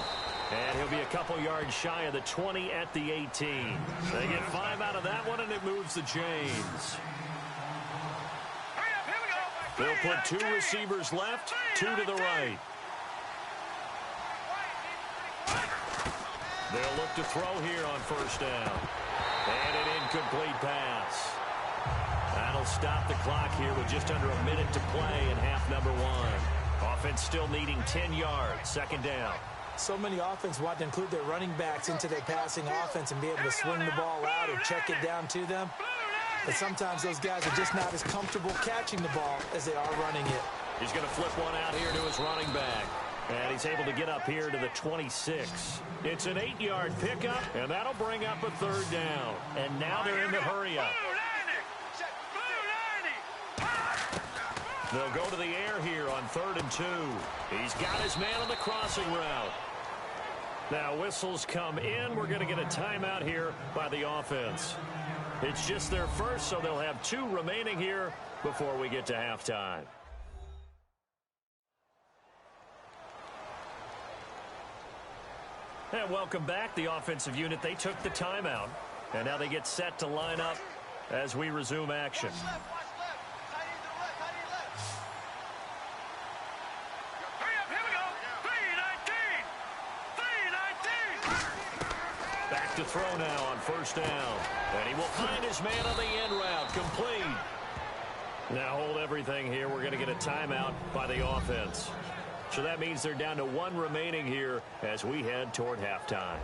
Speaker 2: And he'll be a couple yards shy of the 20 at the 18. They get 5 out of that one, and it moves the chains.
Speaker 4: Hurry up, here we go!
Speaker 2: They'll put 2 receivers left, 2 to the right. They'll look to throw here on 1st down. And an incomplete pass. That'll stop the clock here with just under a minute to play in half number 1. Offense still needing 10 yards, 2nd down.
Speaker 3: So many offense want to include their running backs into their passing offense and be able to swing the ball out or check it down to them. But sometimes those guys are just not as comfortable catching the ball as they are running it.
Speaker 2: He's going to flip one out here to his running back. And he's able to get up here to the 26. It's an 8-yard pickup, and that'll bring up a 3rd down. And now they're in the hurry-up. They'll go to the air here on 3rd and 2. He's got his man on the crossing route. Now whistles come in. We're going to get a timeout here by the offense. It's just their first, so they'll have 2 remaining here before we get to halftime. And welcome back. The offensive unit, they took the timeout. And now they get set to line up as we resume action. To throw now on 1st down. And he will find his man on the end route. Complete. Now hold everything here. We're going to get a timeout by the offense. So that means they're down to 1 remaining here as we head toward halftime.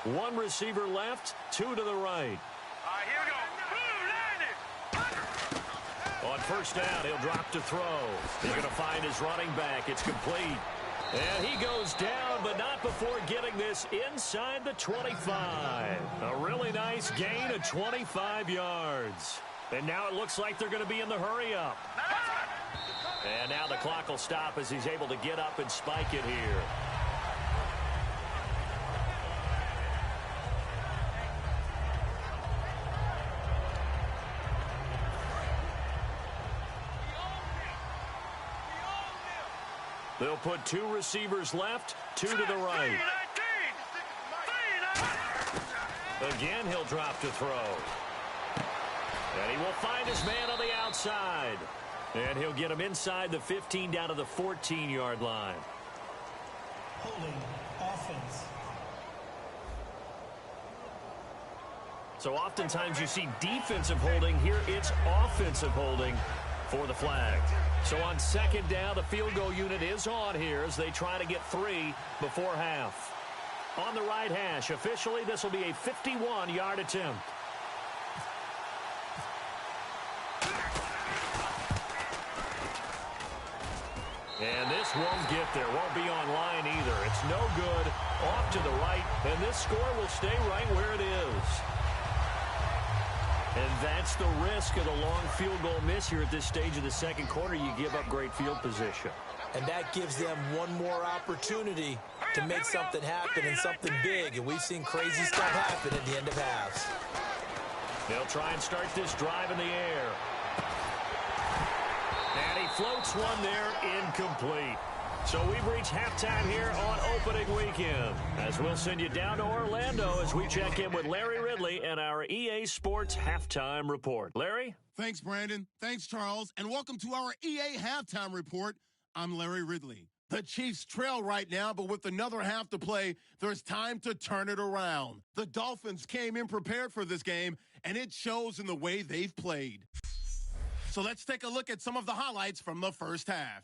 Speaker 2: One receiver left, 2 to the right.
Speaker 4: Here we go.
Speaker 2: On 1st down, he'll drop to throw. He's going to find his running back. It's complete. And he goes down, but not before getting this inside the 25. A really nice gain of 25 yards. And now it looks like they're going to be in the hurry-up. And now the clock will stop as he's able to get up and spike it here. They'll put 2 receivers left, 2 to the right. Again, he'll drop to throw. And he will find his man on the outside. And he'll get him inside the 15 down to the 14-yard line.
Speaker 5: Holding offense.
Speaker 2: So oftentimes you see defensive holding. Here it's offensive holding for the flag. So on second down, the field goal unit is on here as they try to get 3 before half. On the right hash, officially this will be a 51-yard attempt. And this won't get there. Won't be on line either. It's no good. Off to the right. And this score will stay right where it is. And that's the risk of the long field goal miss here at this stage of the second quarter. You give up great field position.
Speaker 3: And that gives them one more opportunity to make something happen and something big. And we've seen crazy stuff happen at the end of halves.
Speaker 2: They'll try and start this drive in the air. And he floats one there, incomplete. So we've reached halftime here on opening weekend, as we'll send you down to Orlando as we check in with Larry Ridley and our EA Sports Halftime Report. Larry?
Speaker 1: Thanks, Brandon. Thanks, Charles. And welcome to our EA Halftime Report. I'm Larry Ridley. The Chiefs trail right now, but with another half to play, there's time to turn it around. The Dolphins came in prepared for this game, and it shows in the way they've played. So let's take a look at some of the highlights from the first half.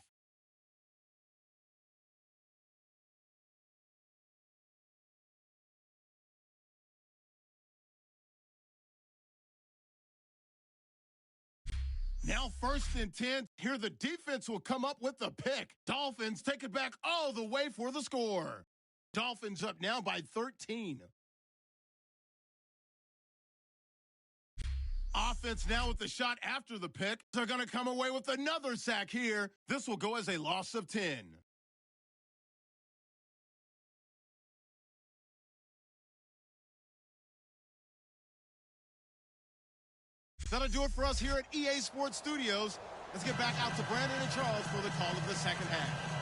Speaker 1: Now 1st and 10. Here the defense will come up with the pick. Dolphins take it back all the way for the score. Dolphins up now by 13. Offense now with the shot after the pick. They're going to come away with another sack here. This will go as a loss of 10. That'll do it for us here at EA Sports Studios. Let's get back out to Brandon and Charles for the call of the second half.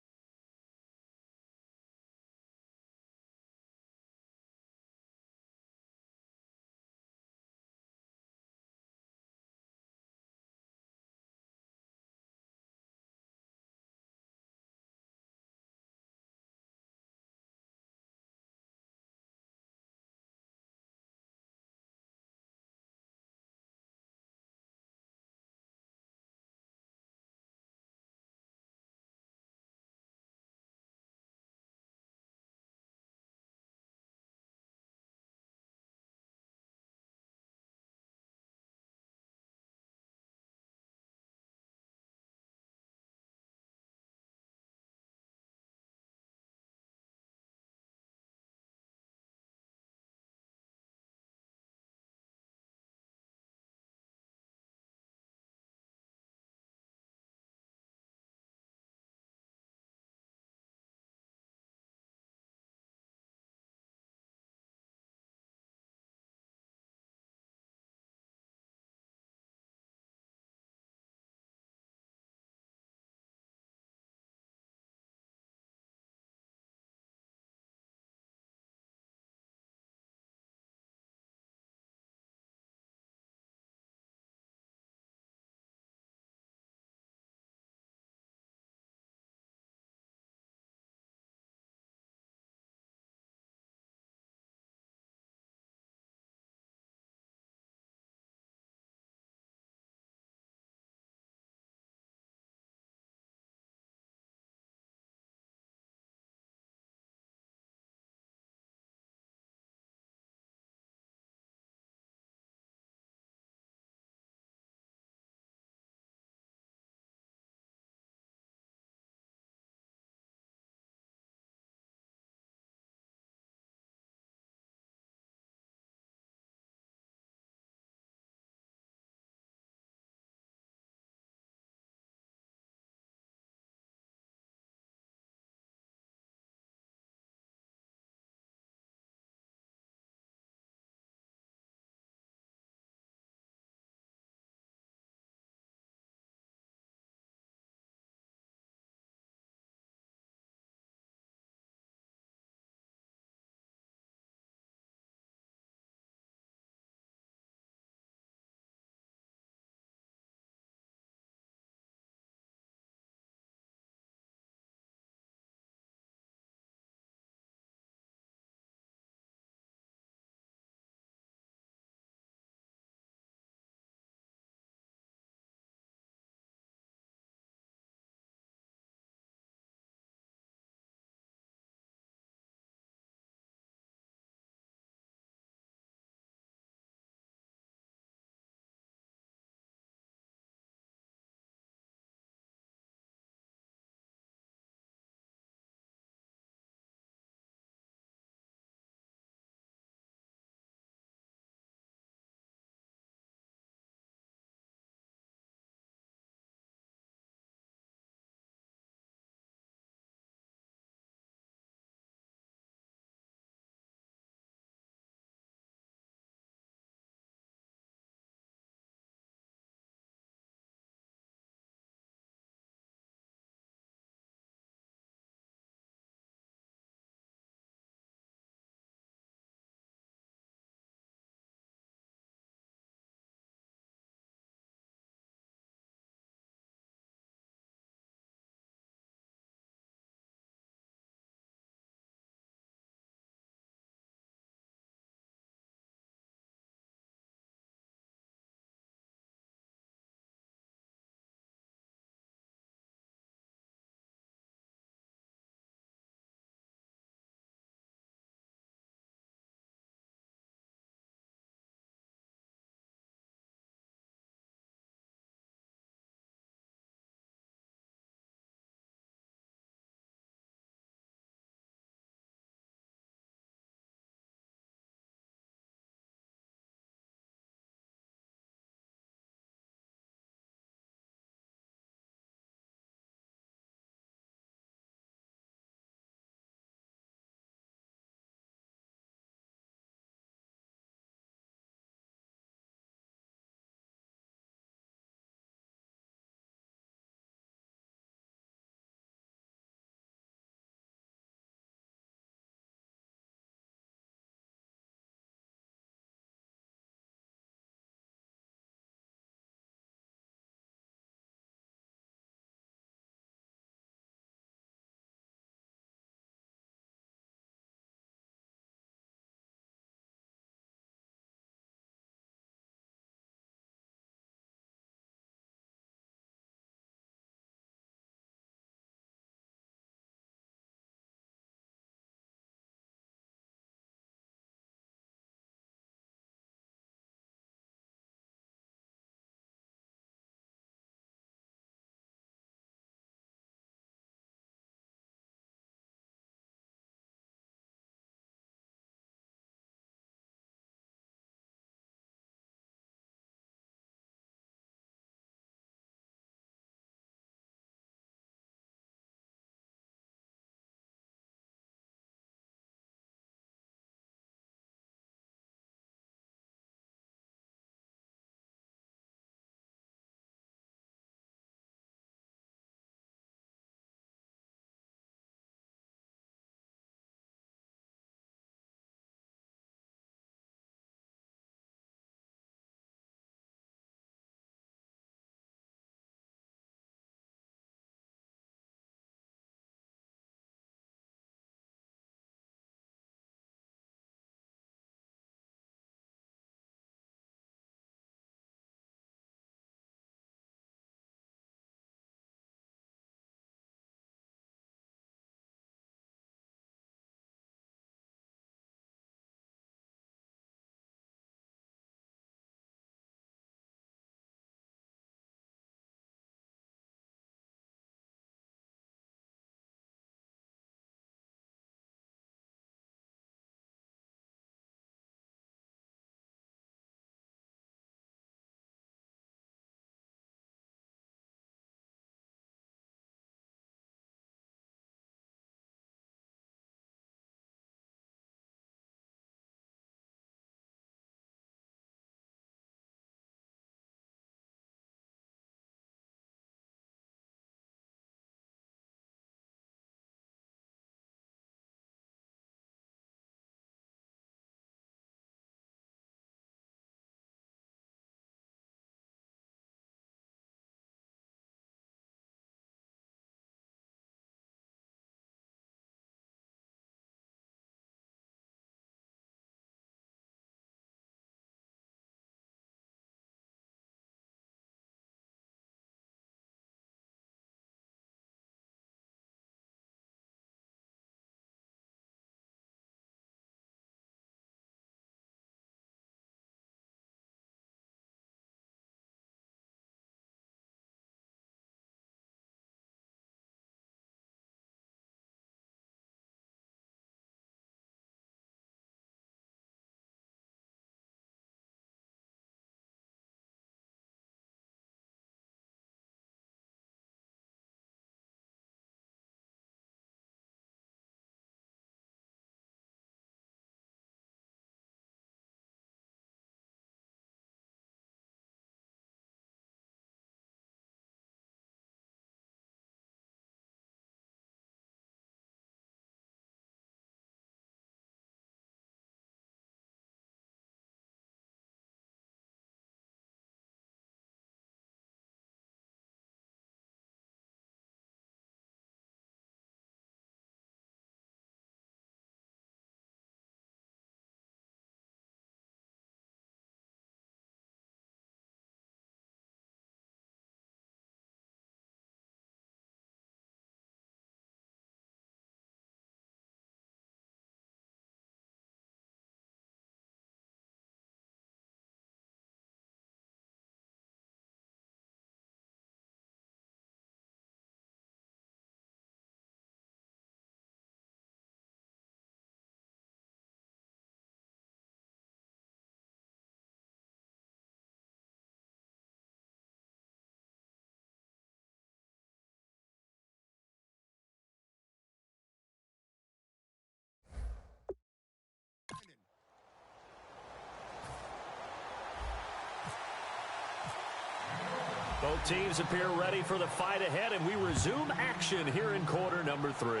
Speaker 2: Both teams appear ready for the fight ahead, and we resume action here in quarter number 3.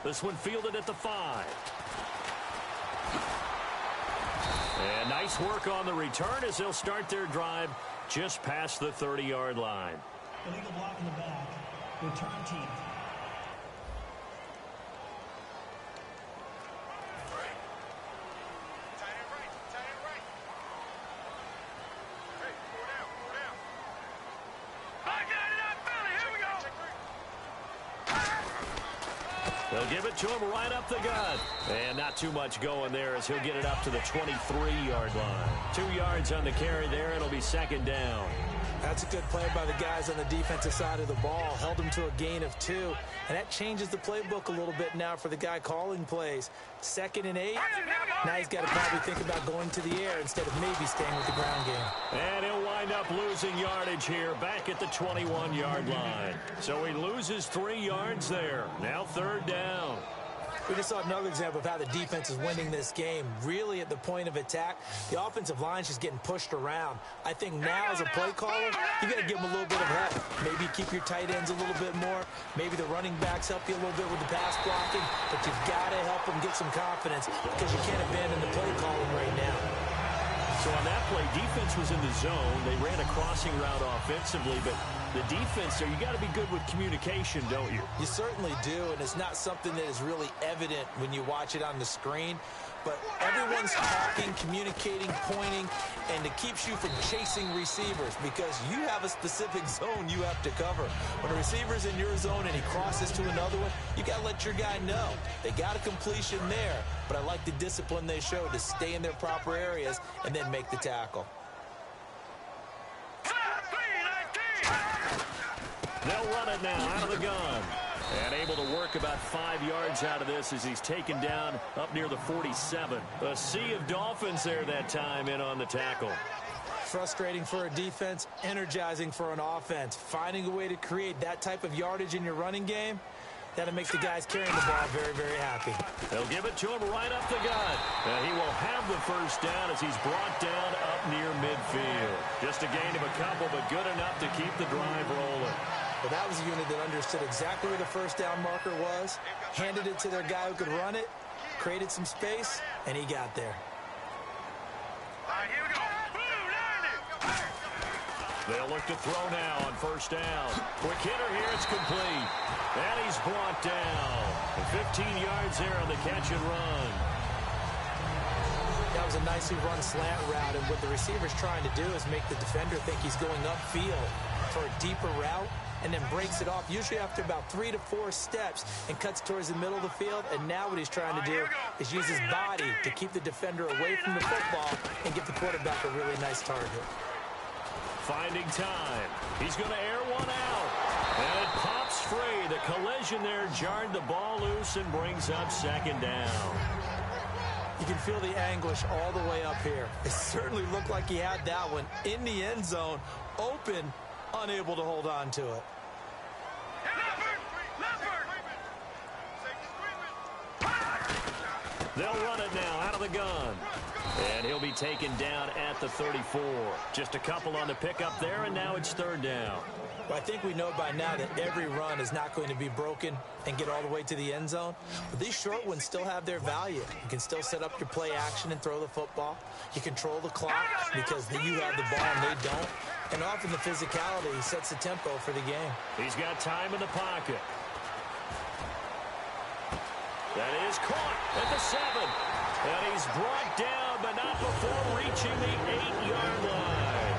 Speaker 2: This one fielded at the 5. And nice work on the return as they'll start their drive just past the 30-yard line.
Speaker 5: Illegal block in the back. Return team.
Speaker 2: They'll give it to him right up the gut. And not too much going there as he'll get it up to the 23-yard line. 2 yards on the carry there. It'll be second down.
Speaker 3: That's a good play by the guys on the defensive side of the ball. Held them to a gain of 2. And that changes the playbook a little bit now for the guy calling plays. 2nd and 8. Now he's got to probably think about going to the air instead of maybe staying with the ground game.
Speaker 2: And he'll wind up losing yardage here back at the 21-yard line. So he loses 3 yards there. Now 3rd down.
Speaker 3: We just saw another example of how the defense is winning this game. Really at the point of attack, the offensive line's just getting pushed around. I think now as a play caller, you got to give them a little bit of help. Maybe keep your tight ends a little bit more. Maybe the running backs help you a little bit with the pass blocking. But you've got to help them get some confidence because you can't abandon the play calling right now.
Speaker 2: So on that play, defense was in the zone. They ran a crossing route offensively, but the defense there, you got to be good with communication, don't you?
Speaker 3: You certainly do, and it's not something that is really evident when you watch it on the screen. But everyone's talking, communicating, pointing, and it keeps you from chasing receivers because you have a specific zone you have to cover. When a receiver's in your zone and he crosses to another one, you got to let your guy know. They got a completion there, but I like the discipline they showed to stay in their proper areas and then make the tackle.
Speaker 2: They'll run it now out of the gun. And able to work about 5 yards out of this as he's taken down up near the 47. A sea of Dolphins there that time in on the tackle.
Speaker 3: Frustrating for a defense, energizing for an offense. Finding a way to create that type of yardage in your running game, that'll make the guys carrying the ball very, very happy.
Speaker 2: They'll give it to him right up the gut. And he will have the first down as he's brought down up near midfield. Just a gain of a couple, but good enough to keep the drive rolling.
Speaker 3: Well, that was a unit that understood exactly where the first down marker was, handed it to their guy who could run it, created some space, and he got there.
Speaker 4: Here we go.
Speaker 2: They'll look to throw now on first down. Quick hitter here, it's complete. And he's brought down. 15 yards there on the catch and run.
Speaker 3: That was a nicely run slant route, and what the receiver's trying to do is make the defender think he's going upfield for a deeper route, and then breaks it off, usually after about 3 to 4 steps, and cuts towards the middle of the field. And now what he's trying to do is use his body to keep the defender away from the football and give the quarterback a really nice target.
Speaker 2: Finding time. He's going to air one out. And it pops free. The collision there jarred the ball loose and brings up second down.
Speaker 3: You can feel the anguish all the way up here. It certainly looked like he had that one in the end zone, open, unable to hold on to it.
Speaker 2: They'll run it now out of the gun. And he'll be taken down at the 34. Just a couple on the pickup there, and now it's third down.
Speaker 3: Well, I think we know by now that every run is not going to be broken and get all the way to the end zone. But these short ones still have their value. You can still set up your play action and throw the football. You control the clock because you have the ball and they don't. And often the physicality sets the tempo for the game.
Speaker 2: He's got time in the pocket. That is caught at the 7. And he's brought down, but not before reaching the 8-yard line.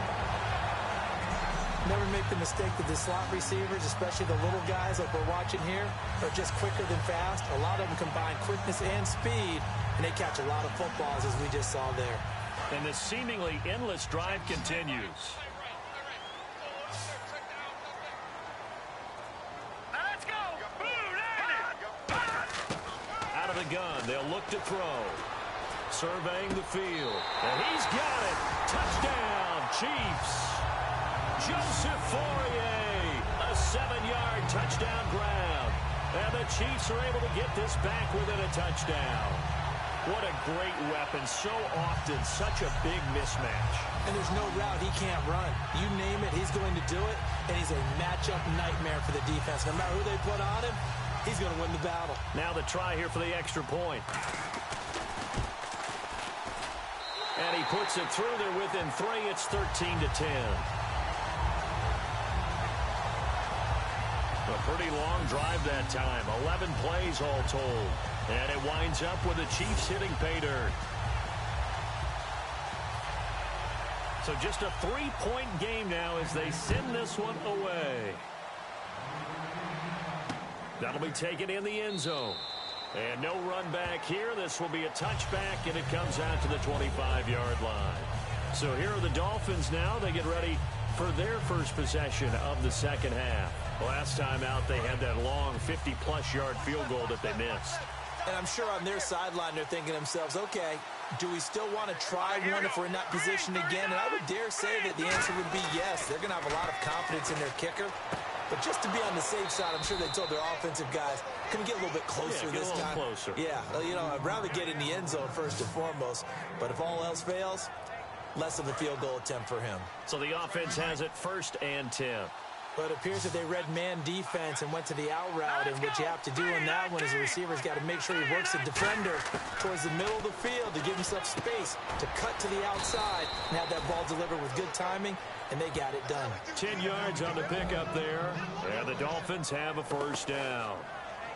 Speaker 3: Never make the mistake that the slot receivers, especially the little guys like we're watching here, are just quicker than fast. A lot of them combine quickness and speed, and they catch a lot of footballs, as we just saw there.
Speaker 2: And the seemingly endless drive continues.
Speaker 4: Let's go.
Speaker 2: Out of the gun, they'll look to throw. Surveying the field. And he's got it. Touchdown, Chiefs. Joseph Fourier, a 7-yard touchdown grab. And the Chiefs are able to get this back within a touchdown. What a great weapon. So often, such a big mismatch.
Speaker 3: And there's no route he can't run. You name it, he's going to do it, and he's a matchup nightmare for the defense. No matter who they put on him, he's going to win the battle.
Speaker 2: Now the try here for the extra point. And he puts it through there within 3. It's 13-10. A pretty long drive that time. 11 plays all told. And it winds up with the Chiefs hitting pay dirt. So just a 3-point game now as they send this one away. That'll be taken in the end zone. And no run back here. This will be a touchback, and it comes out to the 25-yard line. So here are the Dolphins now. They get ready for their first possession of the second half. Last time out, they had that long 50-plus yard field goal that they missed.
Speaker 3: And I'm sure on their sideline they're thinking to themselves, okay, do we still want to try one if we're in that position again? And I would dare say that the answer would be yes. They're going to have a lot of confidence in their kicker. But just to be on the safe side, I'm sure they told their offensive guys, can we get a little bit closer this time?
Speaker 2: Closer.
Speaker 3: Yeah, you know, I'd rather get in the end zone first and foremost. But if all else fails, less of a field goal attempt for him.
Speaker 2: So the offense has it 1st and 10.
Speaker 3: But it appears that they read man defense and went to the out route, and what you have to do in that one is the receiver's got to make sure he works the defender towards the middle of the field to give himself space to cut to the outside and have that ball delivered with good timing, and they got it done.
Speaker 2: 10 yards on the pickup there, and the Dolphins have a first down.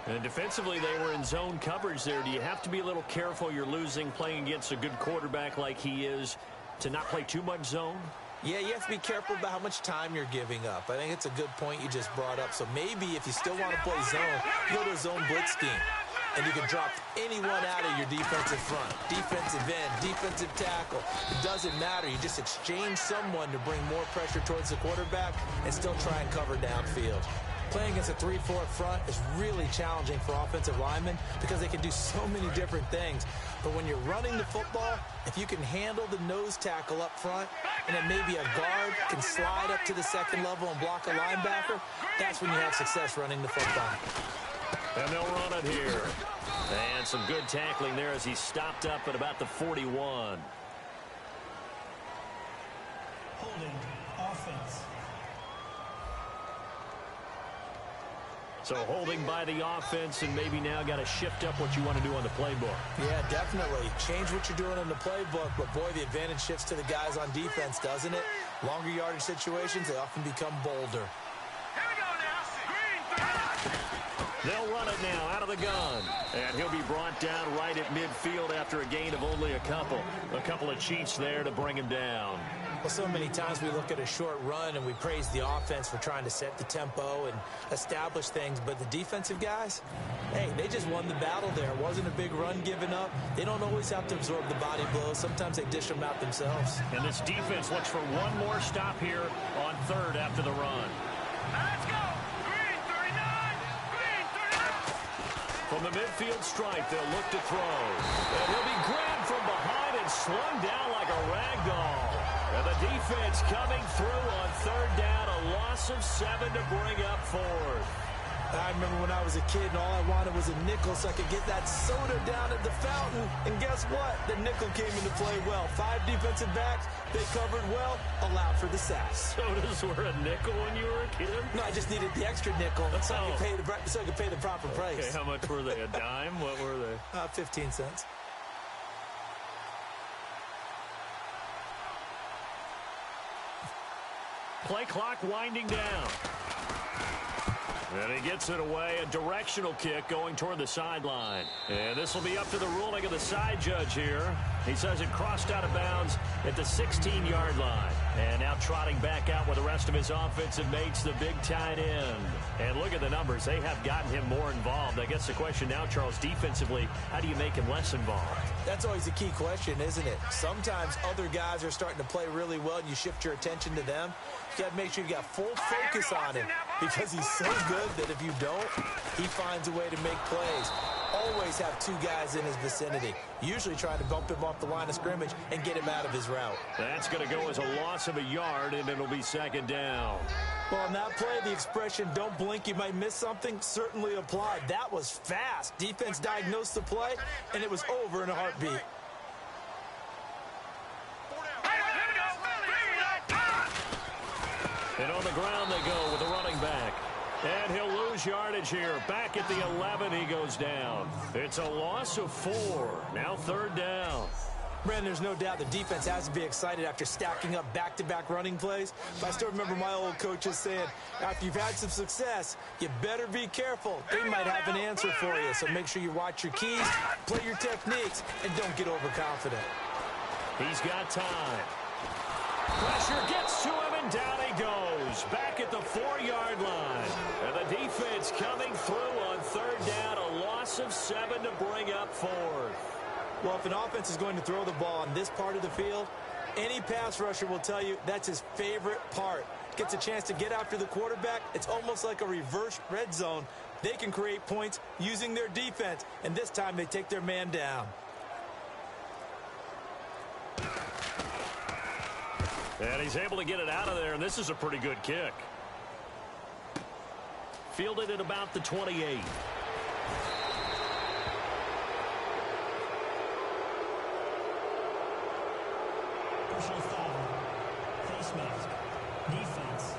Speaker 2: And defensively, they were in zone coverage there. Do you have to be a little careful? You're losing playing against a good quarterback like he is to not play too much zone?
Speaker 3: Yeah, you have to be careful about how much time you're giving up. I think it's a good point you just brought up. So maybe if you still want to play zone, you go to a zone blitz scheme. And you can drop anyone out of your defensive front. Defensive end, defensive tackle. It doesn't matter. You just exchange someone to bring more pressure towards the quarterback and still try and cover downfield. Playing against a 3-4 front is really challenging for offensive linemen because they can do so many different things. But when you're running the football, if you can handle the nose tackle up front and then maybe a guard can slide up to the second level and block a linebacker, that's when you have success running the football.
Speaker 2: And they'll run it here. And some good tackling there as he stopped up at about the 41.
Speaker 5: Holding offense.
Speaker 2: So holding by the offense, and maybe now got to shift up what you want to do on the playbook.
Speaker 3: Yeah, definitely. Change what you're doing in the playbook, but boy, the advantage shifts to the guys on defense, doesn't it? Longer yardage situations, they often become bolder.
Speaker 4: Here we go now.
Speaker 2: They'll run it now out of the gun. And he'll be brought down right at midfield after a gain of only a couple. A couple of cheats there to bring him down.
Speaker 3: Well, so many times we look at a short run and we praise the offense for trying to set the tempo and establish things. But the defensive guys, hey, they just won the battle there. It wasn't a big run given up. They don't always have to absorb the body blows. Sometimes they dish them out themselves.
Speaker 2: And this defense looks for one more stop here on 3rd after the run.
Speaker 4: Let's go. Green 39. Green 39.
Speaker 2: From the midfield stripe, they'll look to throw. And he'll be grabbed from behind and slung down like a rag doll. And the defense coming through on 3rd down, a loss of 7 to bring up 4th.
Speaker 3: I remember when I was a kid and all I wanted was a nickel so I could get that soda down at the fountain. And guess what? The nickel came into play well. 5 defensive backs, they covered well, allowed for the sacks.
Speaker 2: Sodas were a nickel when you were a kid?
Speaker 3: No, I just needed the extra nickel so I could pay the proper price.
Speaker 2: Okay, how much were they? A dime? What were they?
Speaker 3: 15 cents.
Speaker 2: Play clock winding down. And he gets it away, a directional kick going toward the sideline. And this will be up to the ruling of the side judge here. He says it crossed out of bounds at the 16-yard line. And now trotting back out with the rest of his offensive mates, the big tight end. And look at the numbers. They have gotten him more involved. I guess the question now, Charles, defensively, how do you make him less involved?
Speaker 3: That's always a key question, isn't it? Sometimes other guys are starting to play really well, and you shift your attention to them. You got to make sure you got full focus on him. because he's so good that if you don't, he finds a way to make plays. Always have two guys in his vicinity, usually trying to bump him off the line of scrimmage and get him out of his route.
Speaker 2: That's going to go as a loss of a yard, and it'll be second down.
Speaker 3: Well, on that play, the expression, don't blink, you might miss something, certainly applied. That was fast. Defense diagnosed the play, and it was over in a heartbeat.
Speaker 2: And on the ground they go with the running back. And he'll lose yardage here. Back at the 11, he goes down. It's a loss of 4. Now third down.
Speaker 3: Brandon, there's no doubt the defense has to be excited after stacking up back-to-back running plays. But I still remember my old coaches saying, after you've had some success, you better be careful. They might have an answer for you. So make sure you watch your keys, play your techniques, and don't get overconfident.
Speaker 2: He's got time. Pressure gets to him, and down he goes. Back at the 4-yard line. And the defense coming through on third down. A loss of 7 to bring up fourth.
Speaker 3: Well, if an offense is going to throw the ball on this part of the field, any pass rusher will tell you that's his favorite part. Gets a chance to get after the quarterback. It's almost like a reverse red zone. They can create points using their defense, and this time they take their man down.
Speaker 2: And he's able to get it out of there, and this is a pretty good kick. Fielded at about the 28.
Speaker 5: Personal foul. Face mask. Defense.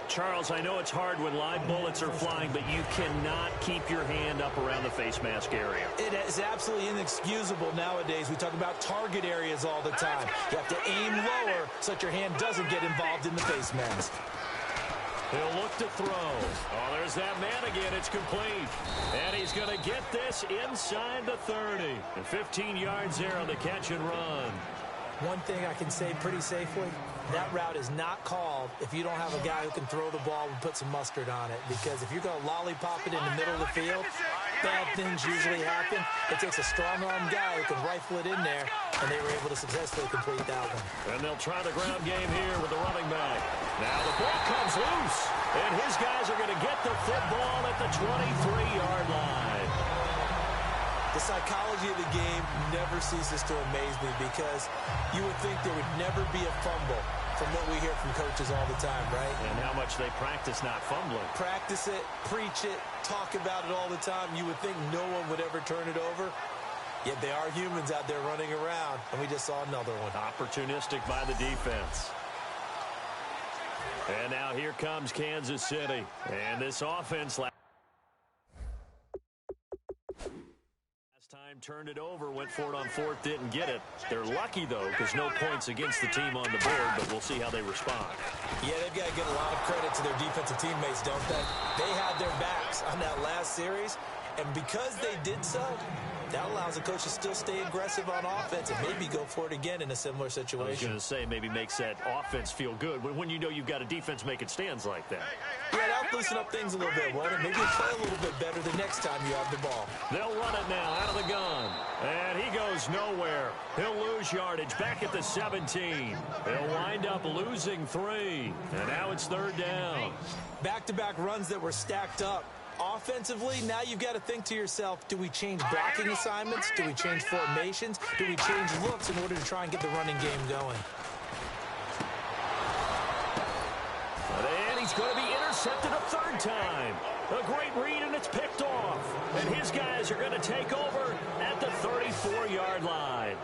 Speaker 2: Charles, I know it's hard when live bullets are flying, but you cannot keep your hand up around the face mask area.
Speaker 3: It is absolutely inexcusable nowadays. We talk about target areas all the time. You have to aim lower so that your hand doesn't get involved in the face mask.
Speaker 2: He'll look to throw. Oh, there's that man again. It's complete. And he's going to get this inside the 30. And 15 yards there on the catch and run.
Speaker 3: One thing I can say pretty safely, that route is not called if you don't have a guy who can throw the ball and put some mustard on it. Because if you're going to lollipop it in the middle of the field, bad things usually happen. It takes a strong-arm guy who can rifle it in there, and they were able to successfully complete that one.
Speaker 2: And they'll try the ground game here with the running back. Now the ball comes loose, and his guys are going to get the football at the 23-yard line.
Speaker 3: The psychology of the game never ceases to amaze me because you would think there would never be a fumble from what we hear from coaches all the time, right?
Speaker 2: And how much they practice not fumbling.
Speaker 3: Practice it, preach it, talk about it all the time. You would think no one would ever turn it over. Yet they are humans out there running around, and we just saw another one.
Speaker 2: Opportunistic by the defense. And now here comes Kansas City. And this offense last time turned it over, went for it on fourth, didn't get it. They're lucky, though, because no points against the team on the board, but we'll see how they respond.
Speaker 3: Yeah, they've got to give a lot of credit to their defensive teammates, don't they? They had their backs on that last series, and because they did so, that allows the coach to still stay aggressive on offense and maybe go for it again in a similar situation.
Speaker 2: I was going to say, maybe makes that offense feel good when you know you've got a defense making stands like that.
Speaker 3: Yeah, that'll loosen up things a little bit, won't it? Maybe you'll play a little bit better the next time you have the ball.
Speaker 2: They'll run it now out of the gun. And he goes nowhere. He'll lose yardage back at the 17. They'll wind up losing 3. And now it's third down.
Speaker 3: Back-to-back runs that were stacked up. Offensively, now you've got to think to yourself, do we change blocking assignments? Do we change formations? Do we change looks in order to try and get the running game going?
Speaker 2: And he's going to be intercepted a third time. A great read, and it's picked off. And his guys are going to take over at the 34-yard line.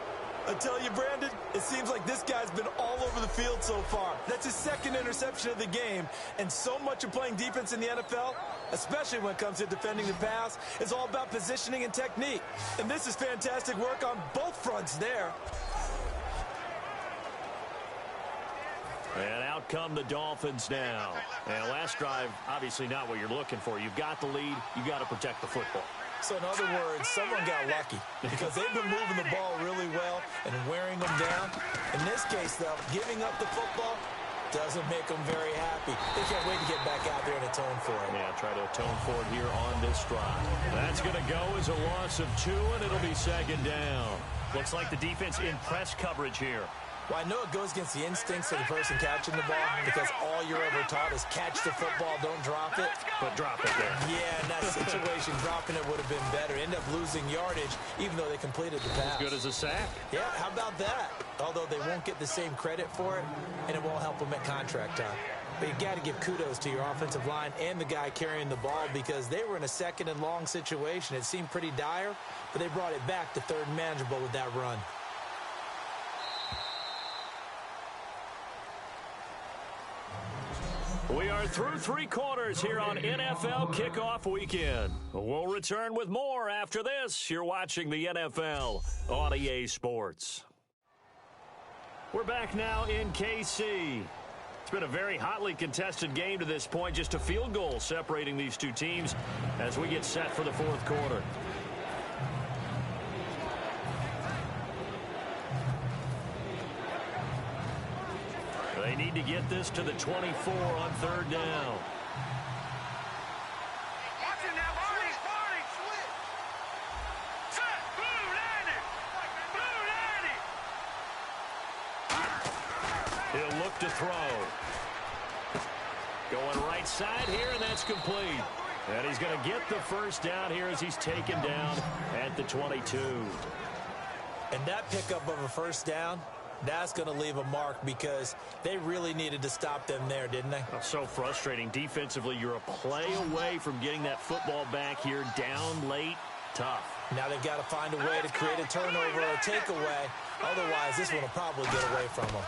Speaker 3: I tell you, Brandon, it seems like this guy's been all over the field so far. That's his second interception of the game. And so much of playing defense in the NFL, especially when it comes to defending the pass, is all about positioning and technique. And this is fantastic work on both fronts there.
Speaker 2: And out come the Dolphins now. And last drive, obviously not what you're looking for. You've got the lead. You've got to protect the football.
Speaker 3: So in other words, someone got lucky because they've been moving the ball really well and wearing them down. In this case, though, giving up the football doesn't make them very happy. They can't wait to get back out there and atone for it.
Speaker 2: Yeah, try to atone for it here on this drive. That's going to go as a loss of 2, and it'll be second down. Looks like the defense in press coverage here.
Speaker 3: Well, I know it goes against the instincts of the person catching the ball because all you're ever taught is catch the football, don't drop it.
Speaker 2: But drop it there.
Speaker 3: Yeah, in that situation, dropping it would have been better. End up losing yardage, even though they completed the pass.
Speaker 2: As good as a sack.
Speaker 3: Yeah, how about that? Although they won't get the same credit for it, and it won't help them at contract time. But you got to give kudos to your offensive line and the guy carrying the ball because they were in a second and long situation. It seemed pretty dire, but they brought it back to third and manageable with that run.
Speaker 2: We are through three quarters here on NFL Kickoff Weekend. We'll return with more after this. You're watching the NFL on EA Sports. We're back now in KC. It's been a very hotly contested game to this point. Just a field goal separating these two teams as we get set for the fourth quarter. They need to get this to the 24 on third down.
Speaker 4: Watching now, Barney. Switch. Set. Blue landing.
Speaker 2: He'll look to throw. Going right side here, and that's complete. And he's going to get the first down here as he's taken down at the 22.
Speaker 3: And that pickup of a first down, that's going to leave a mark because they really needed to stop them there, didn't they?
Speaker 2: Oh, so frustrating. Defensively, you're a play away from getting that football back here down late. Tough.
Speaker 3: Now they've got to find a way to create a turnover or a takeaway. Otherwise, this one will probably get away from them.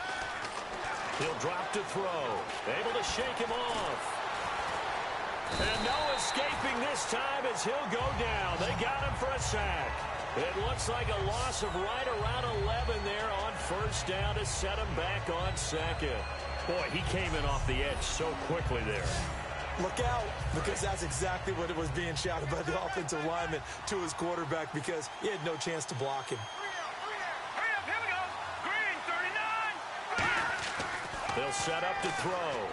Speaker 2: He'll drop to throw. Able to shake him off. And no escaping this time as he'll go down. They got him for a sack. It looks like a loss of right around 11 there on first down to set him back on second. Boy, he came in off the edge so quickly there.
Speaker 3: Look out, because that's exactly what it was being shouted by the offensive lineman to his quarterback because he had no chance to block him.
Speaker 4: Hurry up, here we go. Green, 39.
Speaker 2: They'll set up to throw.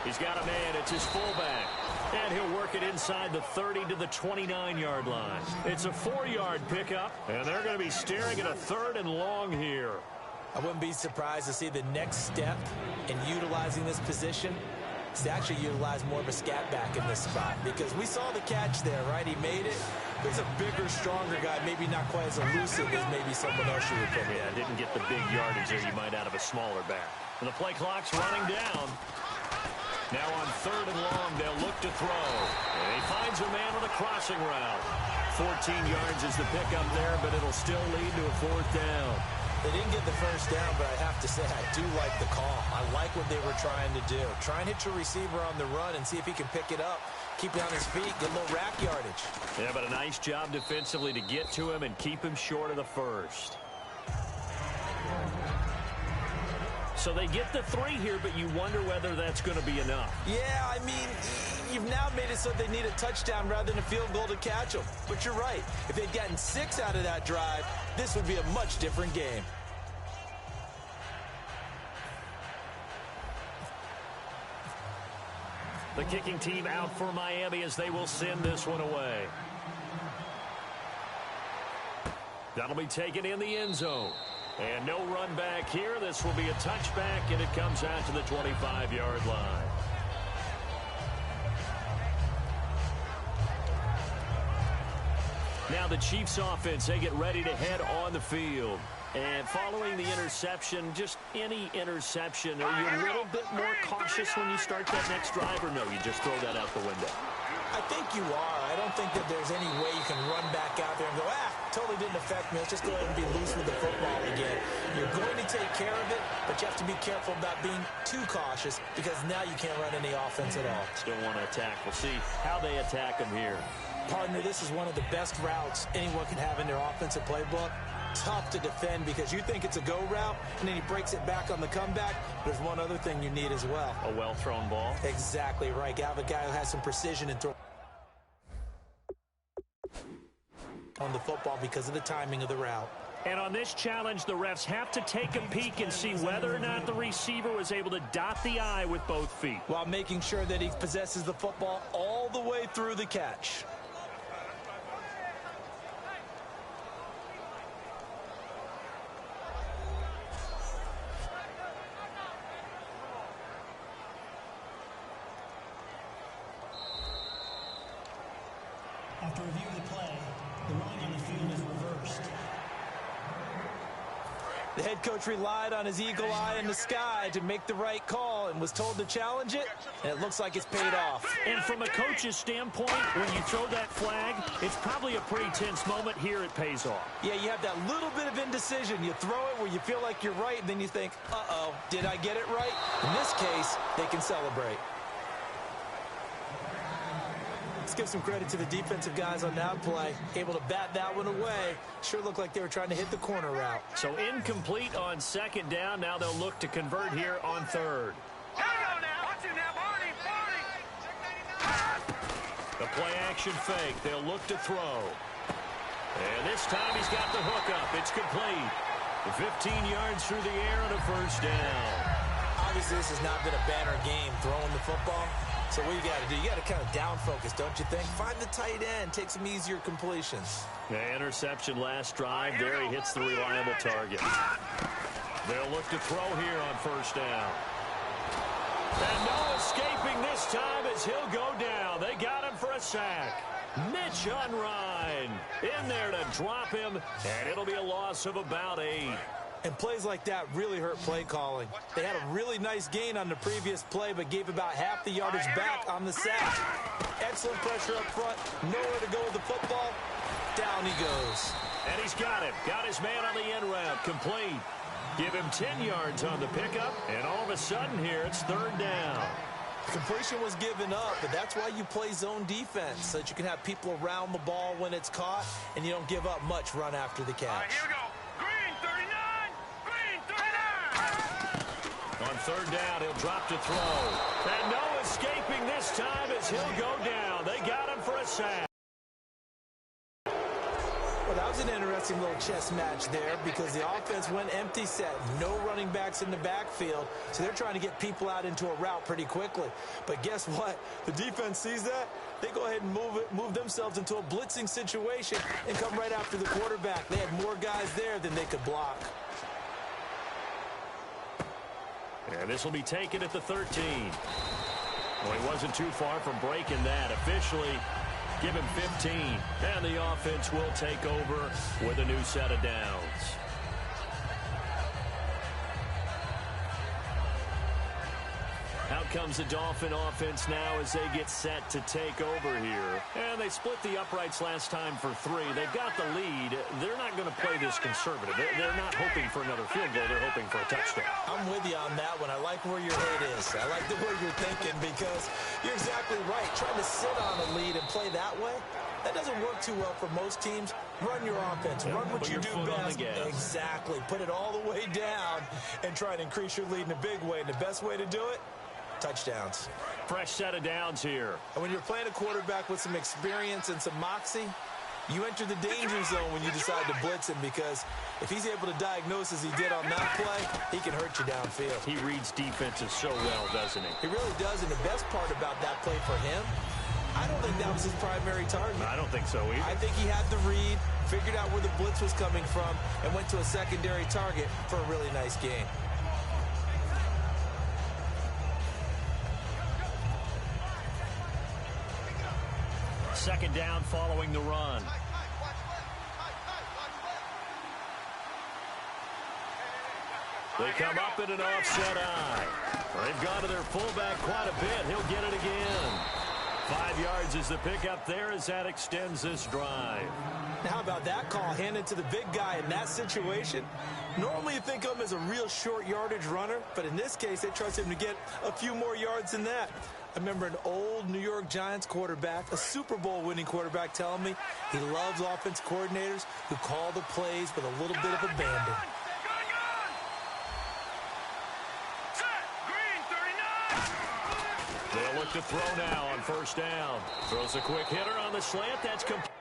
Speaker 2: He's got a man. It's his fullback. And he'll work it inside the 30 to the 29-yard line. It's a 4-yard pickup, and they're going to be staring at a third and long here.
Speaker 3: I wouldn't be surprised to see the next step in utilizing this position is to actually utilize more of a scat back in this spot because we saw the catch there, right? He made it. There's a bigger, stronger guy, maybe not quite as elusive as maybe someone else you would pick.
Speaker 2: Yeah, didn't get the big yardage there you might out of a smaller back. And the play clock's running down. Now on third and long, they'll look to throw. And he finds a man on a crossing route. 14 yards is the pickup there, but it'll still lead to a fourth down.
Speaker 3: They didn't get the first down, but I have to say I do like the call. I like what they were trying to do. Try and hit your receiver on the run and see if he can pick it up. Keep it on his feet, get a little rack yardage.
Speaker 2: Yeah, but a nice job defensively to get to him and keep him short of the first. So they get the 3 here, but you wonder whether that's going to be enough.
Speaker 3: Yeah, I mean, you've now made it so they need a touchdown rather than a field goal to catch them. But you're right. If they'd gotten 6 out of that drive, this would be a much different game.
Speaker 2: The kicking team out for Miami as they will send this one away. That'll be taken in the end zone. And no run back here. This will be a touchback, and it comes out to the 25-yard line. Now the Chiefs offense, they get ready to head on the field. And following the interception, just any interception, are you a little bit more cautious when you start that next drive, or no, you just throw that out the window?
Speaker 3: I think you are. I don't think that there's any way you can run back out there and go, totally didn't affect me. Let's just go ahead and be loose with the football again. You're going to take care of it, but you have to be careful about being too cautious because now you can't run any offense at all.
Speaker 2: Still want to attack. We'll see how they attack them here.
Speaker 3: Partner, this is one of the best routes anyone can have in their offensive playbook. Tough to defend because you think it's a go route, and then he breaks it back on the comeback. There's one other thing you need as well.
Speaker 2: A well-thrown ball.
Speaker 3: Exactly right. You have a guy who has some precision and throw on the football because of the timing of the route.
Speaker 2: And on this challenge, the refs have to take a peek and see whether or not the receiver was able to dot the I with both feet,
Speaker 3: while making sure that he possesses the football all the way through the catch.
Speaker 5: After review of the play, the ruling on the field is reversed.
Speaker 3: The head coach relied on his eagle eye in the sky to make the right call and was told to challenge it, and it looks like it's paid off.
Speaker 2: And from a coach's standpoint, when you throw that flag, it's probably a pretty tense moment. Here it pays off.
Speaker 3: Yeah, you have that little bit of indecision. You throw it where you feel like you're right, and then you think, uh-oh, did I get it right? In this case, they can celebrate. Let's give some credit to the defensive guys on that play. Able to bat that one away. Sure looked like they were trying to hit the corner route.
Speaker 2: So incomplete on second down. Now they'll look to convert here on third.
Speaker 4: Here we go now. Watch it now, Barney.
Speaker 2: The play action fake. They'll look to throw. And this time he's got the hook up. It's complete. 15 yards through the air and a first down.
Speaker 3: Obviously, this has not been a banner game throwing the football. So what you got to do, you got to kind of down focus, don't you think? Find the tight end, take some easier completions.
Speaker 2: The interception last drive. There he hits the reliable target. They'll look to throw here on first down. And no escaping this time as he'll go down. They got him for a sack. Mitch Unrein in there to drop him, and it'll be a loss of about 8.
Speaker 3: And plays like that really hurt play calling. They had a really nice gain on the previous play, but gave about half the yardage back on the sack. Excellent pressure up front. Nowhere to go with the football. Down he goes.
Speaker 2: And he's got him. Got his man on the end route. Complete. Give him 10 yards on the pickup. And all of a sudden here, it's third down.
Speaker 3: Completion was given up, but that's why you play zone defense, so that you can have people around the ball when it's caught, and you don't give up much run after the catch.
Speaker 4: Here we go. Green 39. Green 39.
Speaker 2: On third down, he'll drop to throw. And no escaping this time as he'll go down. They got him for a sack.
Speaker 3: Well, that was an interesting little chess match there because the offense went empty set. No running backs in the backfield, so they're trying to get people out into a route pretty quickly. But guess what? The defense sees that. They go ahead and move themselves into a blitzing situation and come right after the quarterback. They had more guys there than they could block.
Speaker 2: And this will be taken at the 13. Well, he wasn't too far from breaking that. Officially, give him 15. And the offense will take over with a new set of downs. Out comes the Dolphin offense now as they get set to take over here. And they split the uprights last time for 3. They've got the lead. They're not going to play this conservative. They're not hoping for another field goal. They're hoping for a touchdown.
Speaker 3: I'm with you on that one. I like where your head is. I like the way you're thinking because you're exactly right. Trying to sit on a lead and play that way, that doesn't work too well for most teams. Run your offense. Run what you do best. Exactly. Put it all the way down and try and increase your lead in a big way. And the best way to do it, touchdowns.
Speaker 2: Fresh set of downs here.
Speaker 3: And when you're playing a quarterback with some experience and some moxie, you enter the danger zone when you decide to blitz him because if he's able to diagnose as he did on that play, he can hurt you downfield.
Speaker 2: He reads defenses so well, doesn't he?
Speaker 3: He really does, and the best part about that play for him, I don't think that was his primary target.
Speaker 2: I don't think so either.
Speaker 3: I think he had the read, figured out where the blitz was coming from, and went to a secondary target for a really nice game.
Speaker 2: Second down following the run. They come up in an offset eye. They've gone to their fullback quite a bit. He'll get it again. 5 yards is the pickup there as that extends this drive.
Speaker 3: Now, how about that call handed to the big guy in that situation? Normally you think of him as a real short yardage runner, but in this case they trust him to get a few more yards than that. I remember an old New York Giants quarterback, a Super Bowl winning quarterback, telling me he loves offense coordinators who call the plays with a little bit of abandon.
Speaker 2: They'll look to throw now on first down. Throws a quick hitter on the slant. That's complete.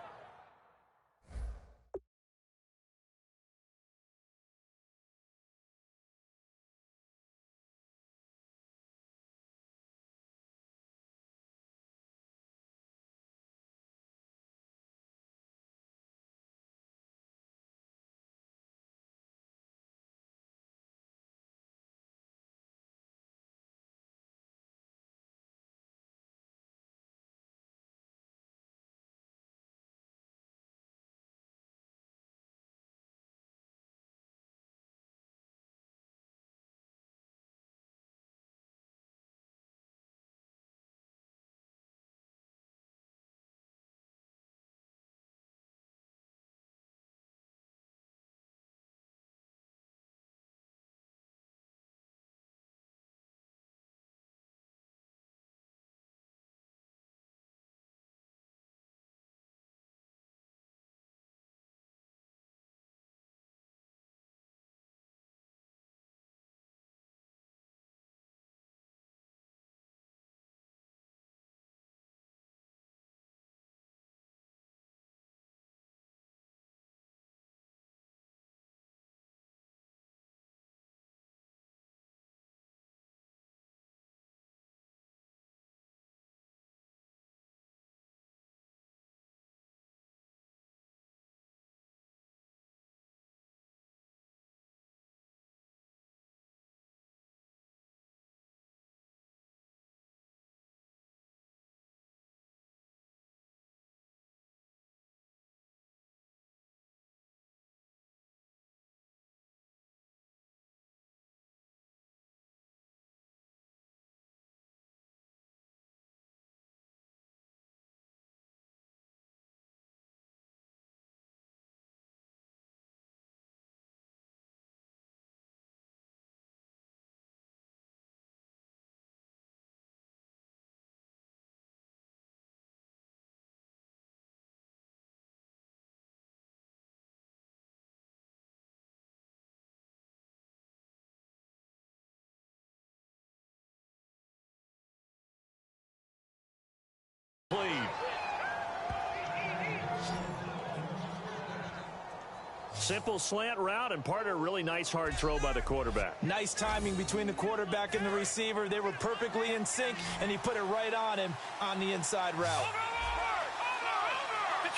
Speaker 2: Simple slant route, and part of a really nice hard throw by the quarterback.
Speaker 3: Nice timing between the quarterback and the receiver. They were perfectly in sync, and he put it right on him on the inside route.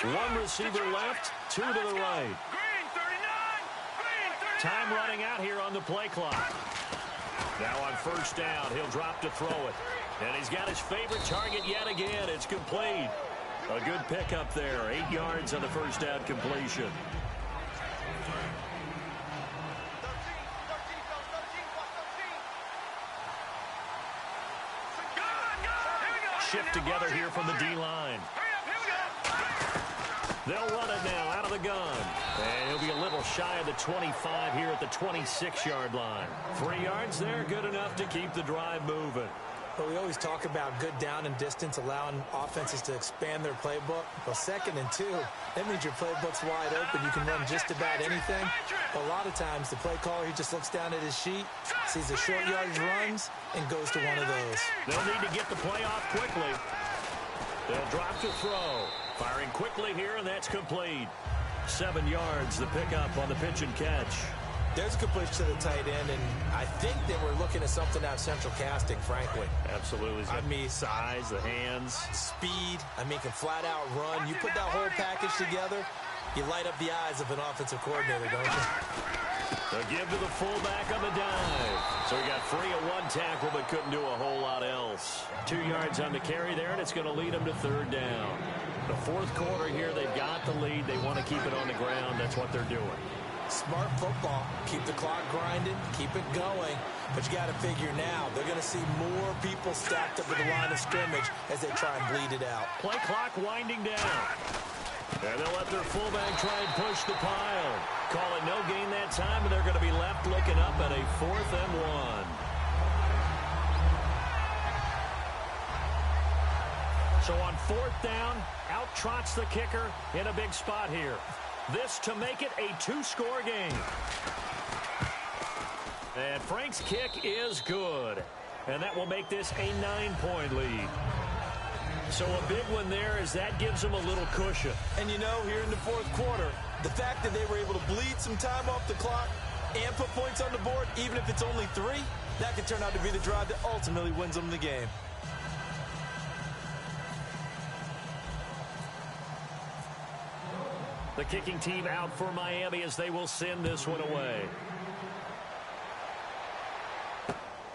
Speaker 2: One receiver left, two to the right. Time running out here on the play clock. Now on first down, he'll drop to throw it. And he's got his favorite target yet again. It's complete. A good pickup there. 8 yards on the first down completion. Shift together here from the D-line. They'll run it now out of the gun. And he'll be a little shy of the 25 here at the 26-yard line. 3 yards there, good enough to keep the drive moving.
Speaker 3: But we always talk about good down and distance, allowing offenses to expand their playbook. Well, 2nd and 2, that means your playbook's wide open. You can run just about anything. But a lot of times, the play caller, he just looks down at his sheet, sees the short yardage runs, and goes to one of those.
Speaker 2: They'll need to get the play off quickly. They'll drop to throw. Firing quickly here, and that's complete. 7 yards, the pickup on the pitch and catch.
Speaker 3: There's a completion to the tight end, and I think that we're looking at something out of Central Casting, frankly.
Speaker 2: Absolutely.
Speaker 3: I mean,
Speaker 2: size, the hands.
Speaker 3: Speed. I mean, can flat out run. You put that whole package together, you light up the eyes of an offensive coordinator, don't you?
Speaker 2: They'll give to the fullback on the dive. So he got free of one tackle, but couldn't do a whole lot else. 2 yards on the carry there, and it's going to lead him to third down. The fourth quarter here, they've got the lead. They want to keep it on the ground. That's what they're doing.
Speaker 3: Smart football. Keep the clock grinding. Keep it going. But you got to figure now, they're going to see more people stacked up at the line of scrimmage as they try and bleed it out.
Speaker 2: Play clock winding down. And they'll let their fullback try and push the pile. Call it no gain that time, and they're going to be left looking up at a 4th and 1. So on 4th down, out trots the kicker in a big spot here. This to make it a 2-score game. And Frank's kick is good. And that will make this a 9-point lead. So a big one there as that gives them a little cushion.
Speaker 3: And you know, here in the fourth quarter, the fact that they were able to bleed some time off the clock and put points on the board, even if it's only 3, that could turn out to be the drive that ultimately wins them the game.
Speaker 2: The kicking team out for Miami as they will send this one away.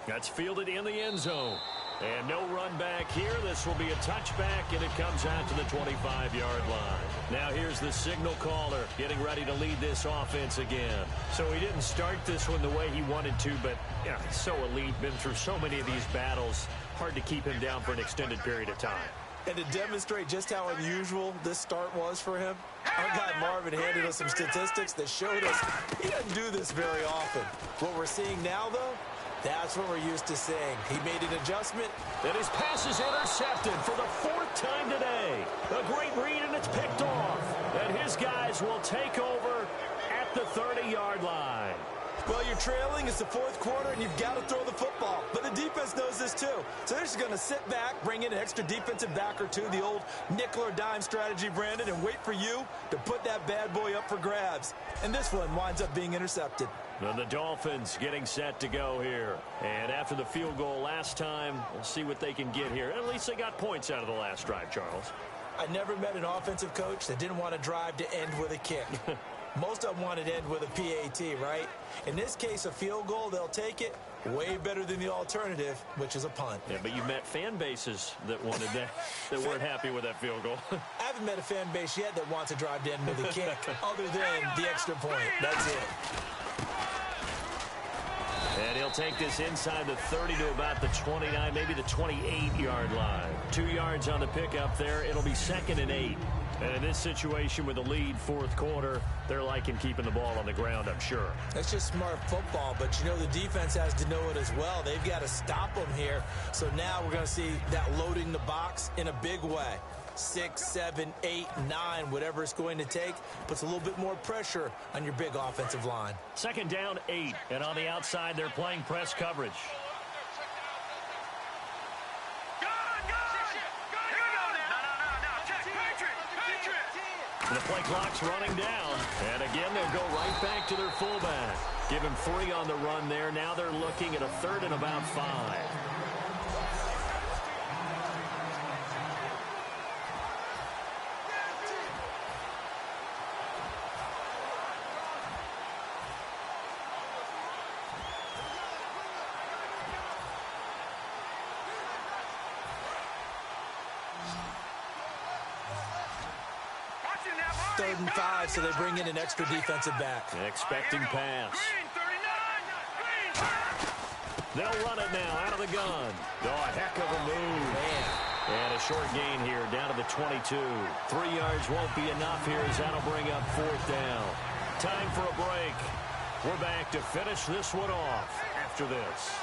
Speaker 2: That's fielded in the end zone. And no run back here. This will be a touchback, and it comes out to the 25-yard line. Now here's the signal caller getting ready to lead this offense again. So he didn't start this one the way he wanted to, but yeah, so elite, been through so many of these battles. Hard to keep him down for an extended period of time.
Speaker 3: And to demonstrate just how unusual this start was for him, our guy Marvin handed us some statistics that showed us he doesn't do this very often. What we're seeing now, though, that's what we're used to seeing. He made an adjustment.
Speaker 2: And his pass is intercepted for the 4th time today. A great read, and it's picked off. And his guys will take over at the 30-yard line.
Speaker 3: Well, you're trailing. It's the fourth quarter, and you've got to throw the football. But the defense knows this, too. So they're just going to sit back, bring in an extra defensive back or two, the old nickel or dime strategy, Brandon, and wait for you to put that bad boy up for grabs. And this one winds up being intercepted.
Speaker 2: And the Dolphins getting set to go here. And after the field goal last time, we'll see what they can get here. At least they got points out of the last drive, Charles.
Speaker 3: I never met an offensive coach that didn't want to drive to end with a kick. Most of them want to end with a PAT, right? In this case, a field goal, they'll take it. Way better than the alternative, which is a punt.
Speaker 2: Yeah, but you met fan bases that wanted that, that weren't happy with that field goal.
Speaker 3: I haven't met a fan base yet that wants to drive to end with a kick, other than the extra point. That's it.
Speaker 2: And he'll take this inside the 30 to about the 29, maybe the 28-yard line. 2 yards on the pickup there. It'll be 2nd and 8. And in this situation with the lead fourth quarter, they're liking keeping the ball on the ground, I'm sure.
Speaker 3: That's just smart football, but you know the defense has to know it as well. They've got to stop them here. So now we're going to see that loading the box in a big way. 6, 7, 8, 9, whatever it's going to take, puts a little bit more pressure on your big offensive line.
Speaker 2: 2nd down, 8. And on the outside, they're playing press coverage. The play clock's running down. And again, they'll go right back to their fullback. Give him 3 on the run there. Now they're looking at a 3rd and about 5.
Speaker 3: Third and 5, so they bring in an extra defensive back.
Speaker 2: Expecting pass. They'll run it now out of the gun. Oh, a heck of a move.
Speaker 3: Man.
Speaker 2: And a short gain here down to the 22. 3 yards won't be enough here as that'll bring up 4th down. Time for a break. We're back to finish this one off after this.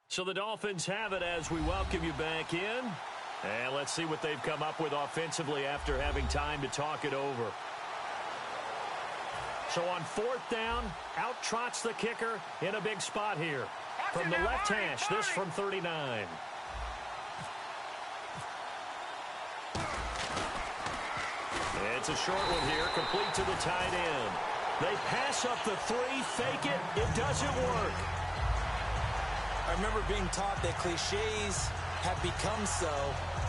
Speaker 2: So the Dolphins have it as we welcome you back in. And let's see what they've come up with offensively after having time to talk it over. So on 4th down, out trots the kicker in a big spot here. From the left hash, this from 39. It's a short one here, complete to the tight end. They pass up the 3, fake it, it doesn't work.
Speaker 3: I remember being taught that cliches have become so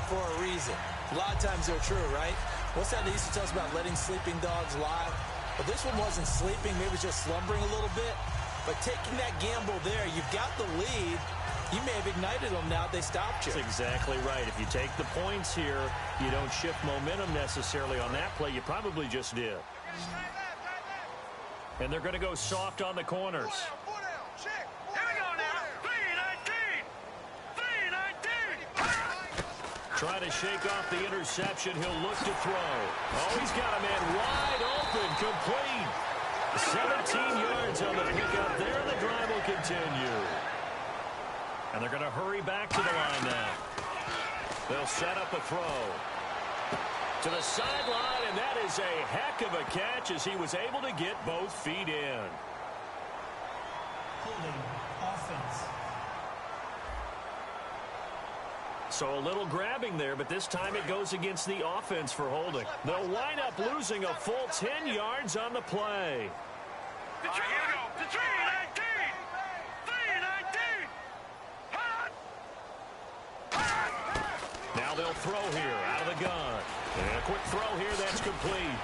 Speaker 3: for a reason. A lot of times they're true, right? What's that they used to tell us about letting sleeping dogs lie? Well, this one wasn't sleeping, maybe it was just slumbering a little bit. But taking that gamble there, you've got the lead. You may have ignited them now they stopped you.
Speaker 2: That's exactly right. If you take the points here, you don't shift momentum necessarily on that play. You probably just did. And they're going to go soft on the corners. Trying to shake off the interception. He'll look to throw. Oh, he's got a man wide open, complete. 17 yards on the pickup there. The drive will continue. And they're going to hurry back to the line now. They'll set up a throw. To the sideline, and that is a heck of a catch as he was able to get both feet in.
Speaker 5: Holding offense.
Speaker 2: So a little grabbing there, but this time it goes against the offense for holding. They'll wind up losing a full 10 yards on the play.
Speaker 4: The 3-19!
Speaker 2: Now they'll throw here out of the gun. And a quick throw here, that's complete.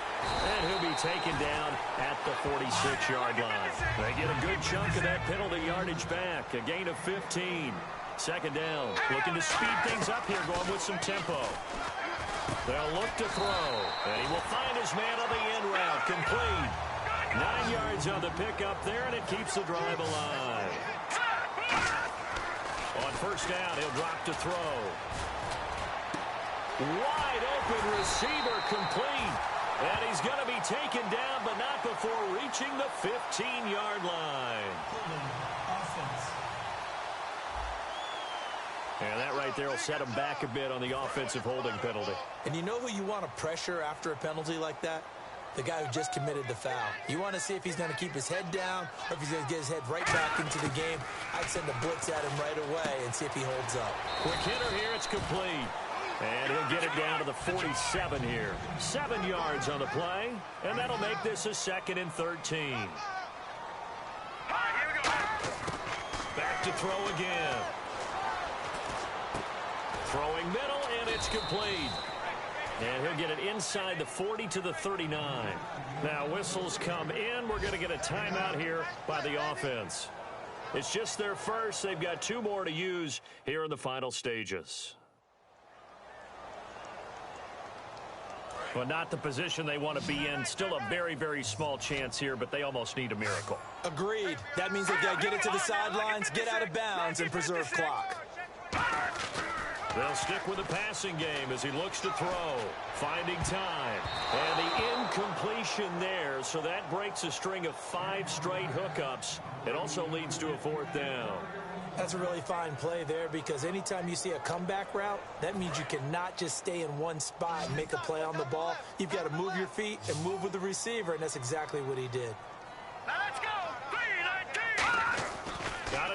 Speaker 2: And he'll be taken down at the 46-yard line. They get a good chunk of that penalty yardage back. A gain of 15. 2nd down. Looking to speed things up here, going with some tempo. They'll look to throw. And he will find his man on the end route. Complete. 9 yards on the pickup there, and it keeps the drive alive. On 1st down, he'll drop to throw. Wide open receiver, complete. And he's going to be taken down, but not before reaching the 15-yard line.
Speaker 5: Holding offense.
Speaker 2: And that right there will set him back a bit on the offensive holding penalty.
Speaker 3: And you know who you want to pressure after a penalty like that? The guy who just committed the foul. You want to see if he's going to keep his head down or if he's going to get his head right back into the game. I'd send a blitz at him right away and see if he holds up.
Speaker 2: Quick hitter here, it's complete. And he'll get it down to the 47 here. 7 yards on the play, and that'll make this a 2nd and 13. Back to throw again. Throwing middle, and it's complete. And he'll get it inside the 40 to the 39. Now whistles come in. We're going to get a timeout here by the offense. It's just their first. They've got 2 more to use here in the final stages. Well, not the position they want to be in. Still a very, very small chance here, but they almost need a miracle.
Speaker 3: Agreed. That means they've got to get it to the sidelines, get out of bounds, and preserve clock.
Speaker 2: They'll stick with the passing game as he looks to throw. Finding time. And the incompletion there, so that breaks a string of 5 straight hookups. It also leads to a 4th down.
Speaker 3: That's a really fine play there because anytime you see a comeback route, that means you cannot just stay in one spot and make a play on the ball. You've got to move your feet and move with the receiver, and that's exactly what he did.
Speaker 4: Now let's go! 3-19!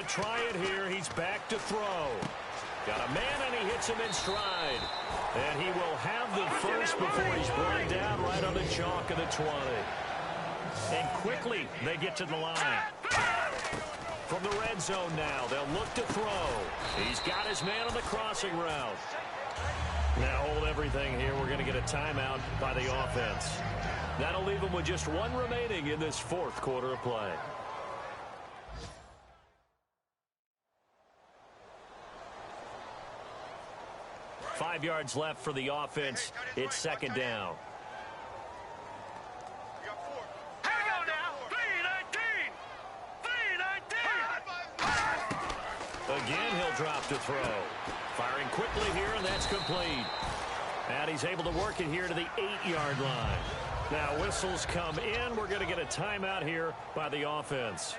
Speaker 2: try it here. He's back to throw. Got a man, and he hits him in stride. And he will have the first before he's brought down right on the chalk of the 20. And quickly, they get to the line. From the red zone now, they'll look to throw. He's got his man on the crossing route. Now hold everything here. We're going to get a timeout by the offense. That'll leave them with just one remaining in this fourth quarter of play. Five yards left for the offense. It's second down.
Speaker 4: Here we go now. 3-19.
Speaker 2: Again, he'll drop to throw. Firing quickly here, and that's complete. And he's able to work it here to the 8-yard line. Now whistles come in. We're going to get a timeout here by the offense.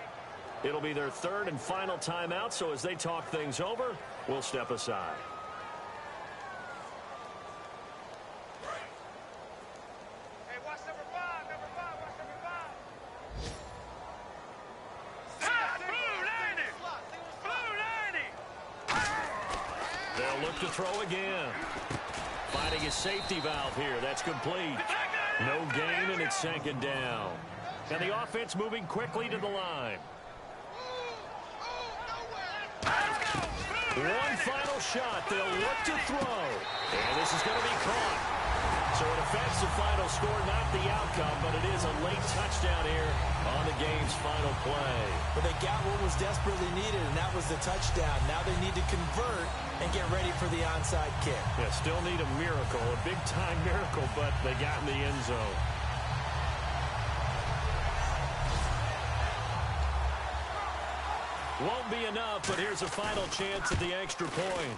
Speaker 2: It'll be their third and final timeout, so as they talk things over, we'll step aside. To throw again. Finding his safety valve here. That's complete. No gain, and it's second down. And the offense moving quickly to the line. One final shot. They'll look to throw. And this is going to be caught. So it affects the final score, not the outcome, but it is a late touchdown here on the game's final play.
Speaker 3: But they got what was desperately needed, and that was the touchdown. Now they need to convert and get ready for the onside kick.
Speaker 2: Yeah, still need a miracle, a big-time miracle, but they got in the end zone. Won't be enough, but here's a final chance at the extra point.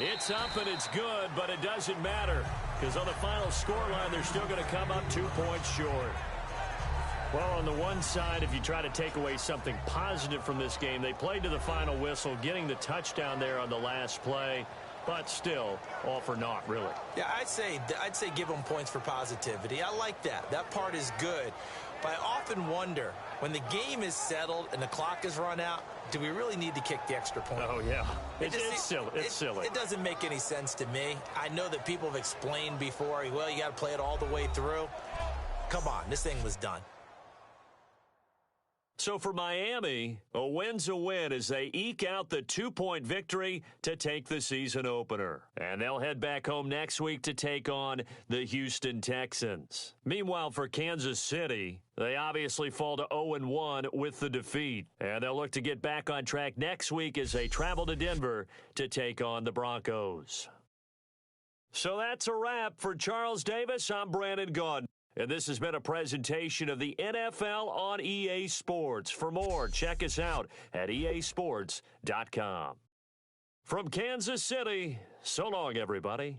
Speaker 2: It's up and it's good, but it doesn't matter because on the final scoreline, they're still going to come up 2 points short. Well, on the one side, if you try to take away something positive from this game, they played to the final whistle, getting the touchdown there on the last play, but still, all for naught, really.
Speaker 3: Yeah, I'd say give them points for positivity. I like that. That part is good. But I often wonder, when the game is settled and the clock is run out, do we really need to kick the extra point?
Speaker 2: Oh, yeah. It's silly. It's silly.
Speaker 3: It doesn't make any sense to me. I know that people have explained before, well, you got to play it all the way through. Come on, this thing was done.
Speaker 2: So for Miami, a win's a win as they eke out the 2-point victory to take the season opener. And they'll head back home next week to take on the Houston Texans. Meanwhile, for Kansas City, they obviously fall to 0-1 with the defeat. And they'll look to get back on track next week as they travel to Denver to take on the Broncos. So that's a wrap. For Charles Davis, I'm Brandon Gaudin. And this has been a presentation of the NFL on EA Sports. For more, check us out at easports.com. From Kansas City, so long, everybody.